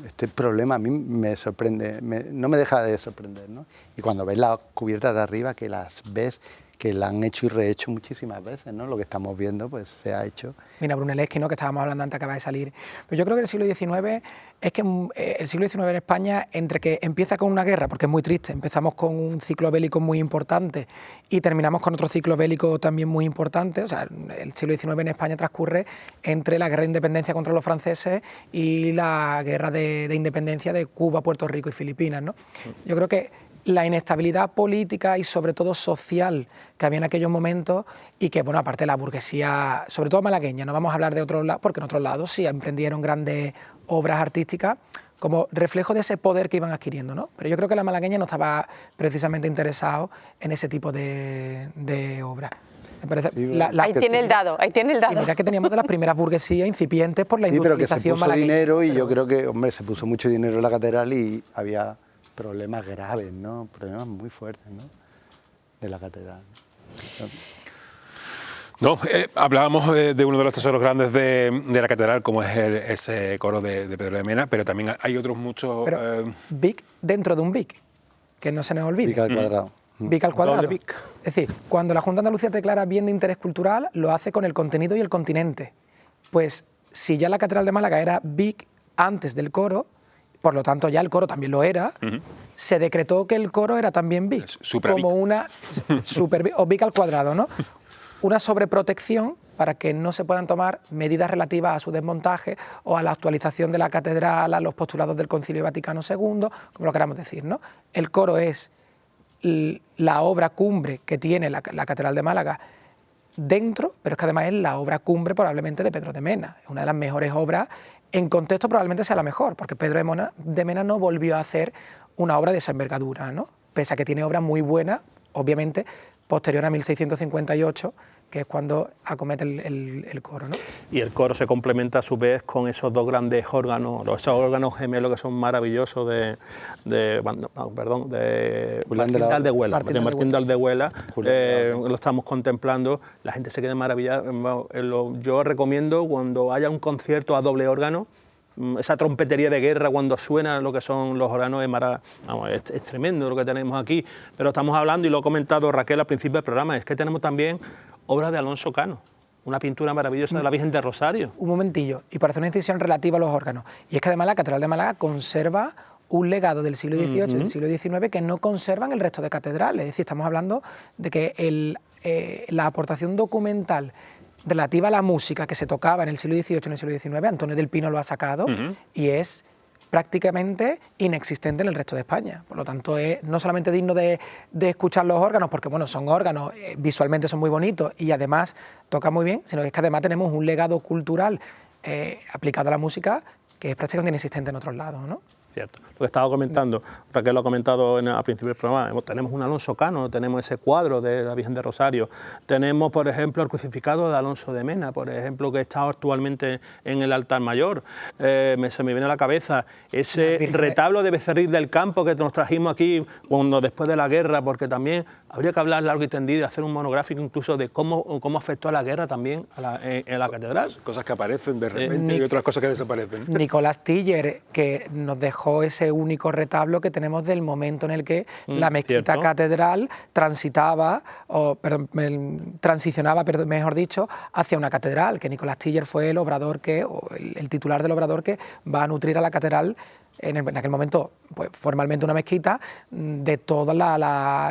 este problema a mí me sorprende, no me deja de sorprender, ¿no? Y cuando ves las cubiertas de arriba, que las ves que la han hecho y rehecho muchísimas veces, ¿no? Lo que estamos viendo, pues se ha hecho. Mira, Brunelleschi, ¿no? Que estábamos hablando antes, acaba de salir. Pero yo creo que el siglo XIX es que el siglo XIX en España, entre que empieza con una guerra, porque es muy triste, empezamos con un ciclo bélico muy importante y terminamos con otro ciclo bélico también muy importante. O sea, el siglo XIX en España transcurre entre la guerra de independencia contra los franceses y la guerra de independencia de Cuba, Puerto Rico y Filipinas, ¿no? Yo creo que la inestabilidad política y sobre todo social que había en aquellos momentos y que, bueno, aparte la burguesía, sobre todo malagueña, no vamos a hablar de otros lados, porque en otros lados sí emprendieron grandes obras artísticas como reflejo de ese poder que iban adquiriendo, ¿no? Pero yo creo que la malagueña no estaba precisamente interesado en ese tipo de obras. Me parece, ahí tiene el dado. Y mira que teníamos de las primeras burguesías incipientes por la industrialización malagueña. Sí, pero que se puso dinero y pero yo creo que, hombre, se puso mucho dinero en la catedral y había problemas graves, ¿no? Problemas muy fuertes, ¿no? De la catedral. No, hablábamos de uno de los tesoros grandes de la catedral, como es ese coro de Pedro de Mena, pero también hay otros muchos... Pero Vic dentro de un Vic, que no se nos olvide. Vic al cuadrado. Vic al cuadrado. Doble Vic. Es decir, cuando la Junta de Andalucía declara bien de interés cultural, lo hace con el contenido y el continente. Pues si ya la Catedral de Málaga era Vic antes del coro, por lo tanto ya el coro también lo era, se decretó que el coro era también Vic, como una super o Vic al cuadrado, ¿no? Una sobreprotección para que no se puedan tomar medidas relativas a su desmontaje o a la actualización de la catedral, a los postulados del Concilio Vaticano II, como lo queramos decir, ¿no? El coro es la obra cumbre que tiene la Catedral de Málaga dentro, pero es que además es la obra cumbre probablemente de Pedro de Mena, es una de las mejores obras, en contexto probablemente sea la mejor, porque Pedro de Mena no volvió a hacer una obra de esa envergadura, ¿no? Pese a que tiene obras muy buenas, obviamente, posterior a 1658, que es cuando acomete el coro, ¿no? Y el coro se complementa a su vez con esos dos grandes órganos, esos órganos gemelos que son maravillosos de Martín de Aldehuela. Martín de Aldehuela, lo estamos contemplando, la gente se queda maravillada. Yo recomiendo cuando haya un concierto a doble órgano, esa trompetería de guerra cuando suena lo que son los órganos es tremendo lo que tenemos aquí, pero estamos hablando, y lo ha comentado Raquel al principio del programa, es que tenemos también obras de Alonso Cano, una pintura maravillosa de la Virgen de Rosario. Un momentillo, y para hacer una incisión relativa a los órganos, y es que además la Catedral de Málaga conserva un legado del siglo XVIII y del siglo XIX que no conservan el resto de catedrales, es decir, estamos hablando de que la aportación documental relativa a la música que se tocaba en el siglo XVIII y en el siglo XIX, Antonio del Pino lo ha sacado, y es prácticamente inexistente en el resto de España. Por lo tanto, es no solamente digno de escuchar los órganos, porque bueno, son órganos, visualmente son muy bonitos y además tocan muy bien, sino que es que además tenemos un legado cultural aplicado a la música que es prácticamente inexistente en otros lados, ¿no? Cierto. Lo que estaba comentando, Raquel lo ha comentado al principio del programa, tenemos un Alonso Cano, tenemos ese cuadro de la Virgen de Rosario, tenemos, por ejemplo, el crucificado de Alonso de Mena, por ejemplo, que está actualmente en el altar mayor. Se me viene a la cabeza ese retablo de Becerril del Campo que nos trajimos aquí después de la guerra, porque también habría que hablar largo y tendido y hacer un monográfico incluso de cómo afectó a la guerra también en la catedral. Cosas que aparecen de repente y otras cosas que desaparecen. Nicolás Tiller, que nos dejó ese único retablo que tenemos del momento en el que la mezquita catedral transicionaba, mejor dicho, hacia una catedral, que Nicolás Tiller fue el obrador el titular del obrador que va a nutrir a la catedral en aquel momento, pues formalmente una mezquita, de toda la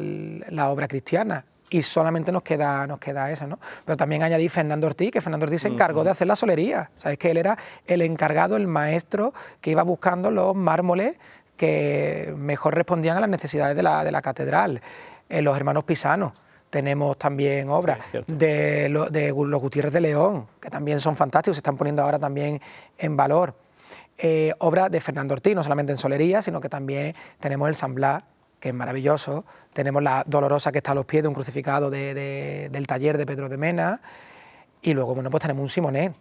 obra cristiana. Y solamente nos queda esa, ¿no? Pero también añadí Fernando Ortiz, que Fernando Ortiz se encargó de hacer la solería. Sabes que él era el encargado, el maestro que iba buscando los mármoles que mejor respondían a las necesidades de la catedral. Los hermanos Pisanos. Tenemos también obras de los Gutiérrez de León, que también son fantásticos, se están poniendo ahora también en valor. Obras de Fernando Ortiz, no solamente en solería, sino que también tenemos el San Blas, que es maravilloso. Tenemos la Dolorosa, que está a los pies de un crucificado del taller de Pedro de Mena. Y luego, bueno, pues tenemos un Simonet,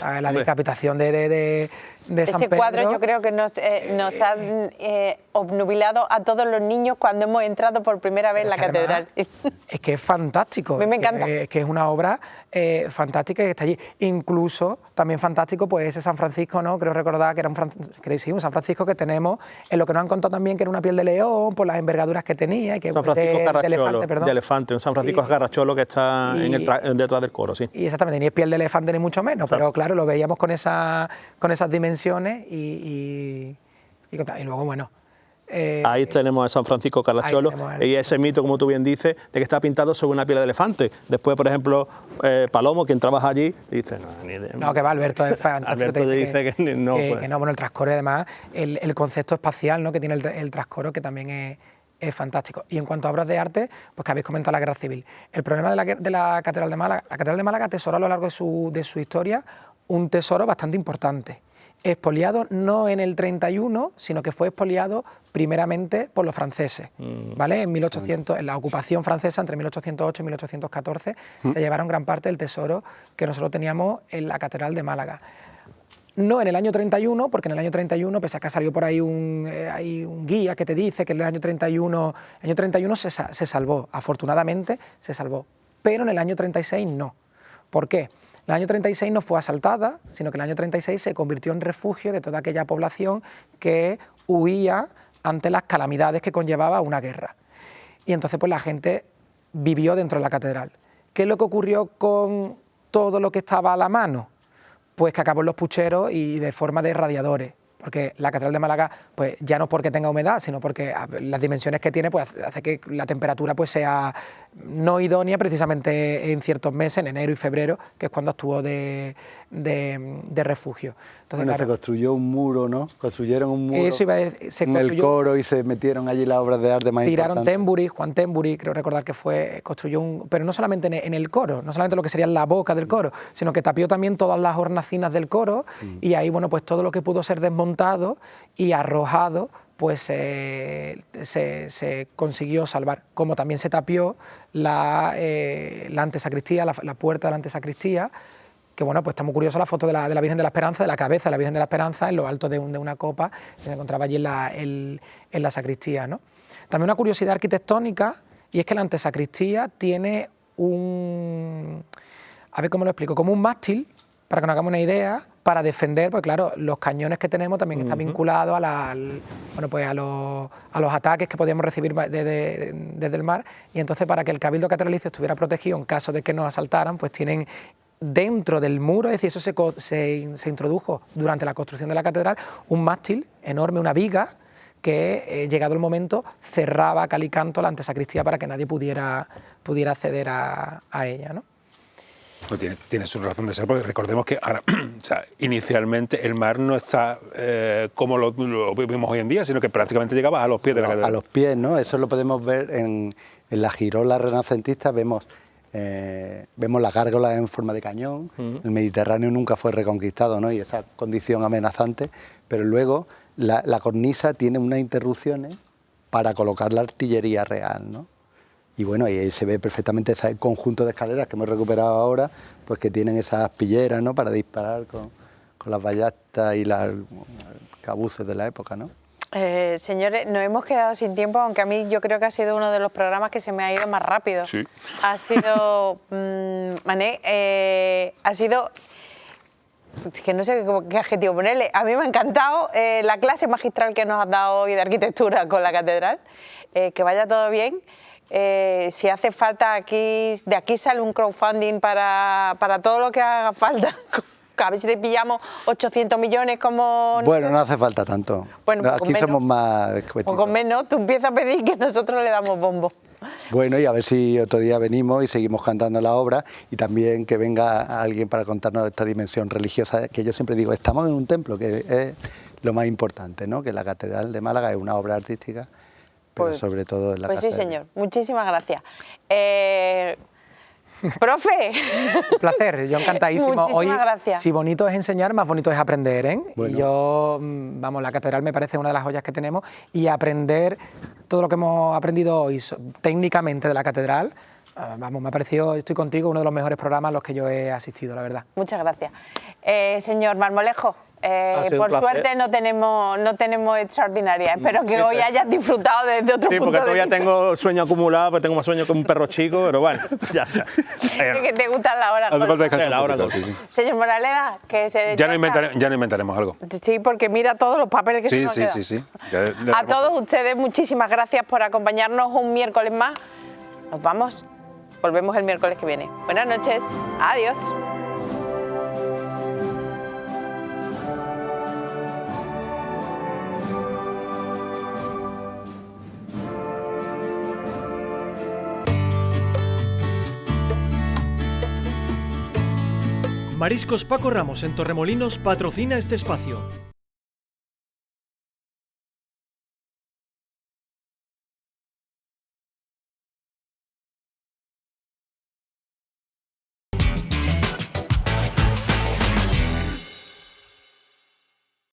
la decapitación de San Pedro. Ese cuadro yo creo que nos ha obnubilado a todos los niños cuando hemos entrado por primera vez en la catedral. Es que es fantástico. A mí me encanta. Es que es una obra fantástica que está allí. Incluso también fantástico pues ese San Francisco, ¿no? Creo recordar que era un San Francisco que tenemos, en lo que nos han contado también que era una piel de león por las envergaduras que tenía. Y que San Francisco de elefante, un San Francisco Garracholo que está detrás del coro, sí. Y exactamente, ni es piel de elefante ni mucho menos, pero claro, lo veíamos con esas dimensiones y luego, bueno... ahí tenemos a San Francisco Carracholo y ese mito, como tú bien dices, de que está pintado sobre una piel de elefante. Después, por ejemplo, Palomo, quien trabaja allí, dice... No, que va, Alberto es fantástico. Alberto dice que no. Que no, bueno, el trascoro, además, el concepto espacial, ¿no?, que tiene el trascoro, que también es fantástico. Y en cuanto a obras de arte, pues que habéis comentado la Guerra Civil. El problema de la Catedral de Málaga, la Catedral de Málaga atesoró a lo largo de su historia un tesoro bastante importante. Expoliado no en el 31, sino que fue expoliado primeramente por los franceses, ¿vale? En la ocupación francesa entre 1808 y 1814 se llevaron gran parte del tesoro que nosotros teníamos en la Catedral de Málaga. No en el año 31, porque en el año 31, pese a que ha salido por ahí hay un guía que te dice que en el año 31 se salvó, afortunadamente se salvó, pero en el año 36 no. ¿Por qué? El año 36 no fue asaltada, sino que el año 36 se convirtió en refugio de toda aquella población que huía ante las calamidades que conllevaba una guerra. y entonces pues la gente vivió dentro de la catedral. ¿Qué es lo que ocurrió con todo lo que estaba a la mano? Pues que acabó en los pucheros y de forma de radiadores, porque la Catedral de Málaga, pues ya no porque tenga humedad, sino porque las dimensiones que tiene, pues hace que la temperatura pues sea no idónea precisamente en ciertos meses, en enero y febrero, que es cuando actuó de refugio. Entonces, bueno, claro, se construyó un muro, ¿no? Construyeron un muro eso iba a decir, se en el construyó, coro y se metieron allí las obras de arte más tiraron importantes. Témburi, Juan Témburi, creo recordar que fue, construyó un, pero no solamente en el coro, no solamente lo que sería la boca del coro, sino que tapió también todas las hornacinas del coro y ahí, bueno, pues todo lo que pudo ser desmontado y arrojado, pues se consiguió salvar. Como también se tapió la antesacristía, la puerta de la antesacristía, que bueno, pues está muy curiosa la foto de la Virgen de la Esperanza, de la cabeza de la Virgen de la Esperanza en lo alto de una copa que se encontraba allí en la sacristía, ¿no? También una curiosidad arquitectónica, y es que la antesacristía tiene a ver cómo lo explico, como un mástil, para que nos hagamos una idea, para defender, pues claro, los cañones que tenemos también están vinculados a los ataques que podíamos recibir desde el mar, y entonces para que el Cabildo Catedralicio estuviera protegido en caso de que nos asaltaran, pues tienen dentro del muro, es decir, eso se introdujo durante la construcción de la catedral, un mástil enorme, una viga, que llegado el momento cerraba a cal y canto la antesacristía para que nadie pudiera acceder a ella, ¿no? No, tiene su razón de ser, porque recordemos que ahora, o sea, inicialmente el mar no está como lo vivimos hoy en día, sino que prácticamente llegaba a los pies de la catedral. A los pies, ¿no? Eso lo podemos ver en la girola renacentista, vemos las gárgolas en forma de cañón. El Mediterráneo nunca fue reconquistado, ¿no? Y esa condición amenazante, pero luego la cornisa tiene unas interrupciones para colocar la artillería real, ¿no? Y bueno, ahí se ve perfectamente ese conjunto de escaleras que hemos recuperado ahora, pues que tienen esas pilleras, ¿no?, para disparar con las ballestas y las cabuces de la época, ¿no? Señores, nos hemos quedado sin tiempo, aunque a mí yo creo que ha sido uno de los programas que se me ha ido más rápido. Sí. Ha sido, Mané, ha sido, es que no sé qué adjetivo ponerle. A mí me ha encantado la clase magistral que nos has dado hoy de arquitectura con la catedral. Que vaya todo bien. Si hace falta de aquí sale un crowdfunding para todo lo que haga falta. A ver si te pillamos 800 millones como... Bueno, no hace falta tanto. Bueno, pues aquí somos más... O con menos, tú empiezas a pedir que nosotros le damos bombo. Bueno, y a ver si otro día venimos y seguimos cantando la obra, y también que venga alguien para contarnos esta dimensión religiosa, que yo siempre digo, estamos en un templo, que es lo más importante, ¿no? Que la Catedral de Málaga es una obra artística, pero pues, sobre todo en la pues casa. Sí, señor. Muchísimas gracias. Profe. Un placer, yo encantadísimo. Muchísimas Hoy, gracias. si bonito es enseñar, más bonito es aprender, ¿eh? Bueno. Y yo, vamos, la catedral me parece una de las joyas que tenemos, y aprender todo lo que hemos aprendido hoy técnicamente de la catedral, vamos, me ha parecido, estoy contigo, uno de los mejores programas a los que yo he asistido, la verdad. Muchas gracias. Señor Marmolejo, placer. por suerte no tenemos extraordinaria. Espero que hoy hayas disfrutado desde otro Sí, punto porque de todavía vista. tengo sueño acumulado, pues tengo más sueño que un perro chico, pero bueno, ya. Es que te gusta la hora. Hace falta descansar Sí, la un hora poquito, corta. sí, sí. Señor Moraleda, que se... Ya no inventaremos algo. Sí, porque mira todos los papeles que se Sí, nos sí, quedan. sí, sí. Ya A todos ustedes, muchísimas gracias por acompañarnos un miércoles más. Nos vamos. Volvemos el miércoles que viene. Buenas noches. Adiós. Mariscos Paco Ramos en Torremolinos patrocina este espacio.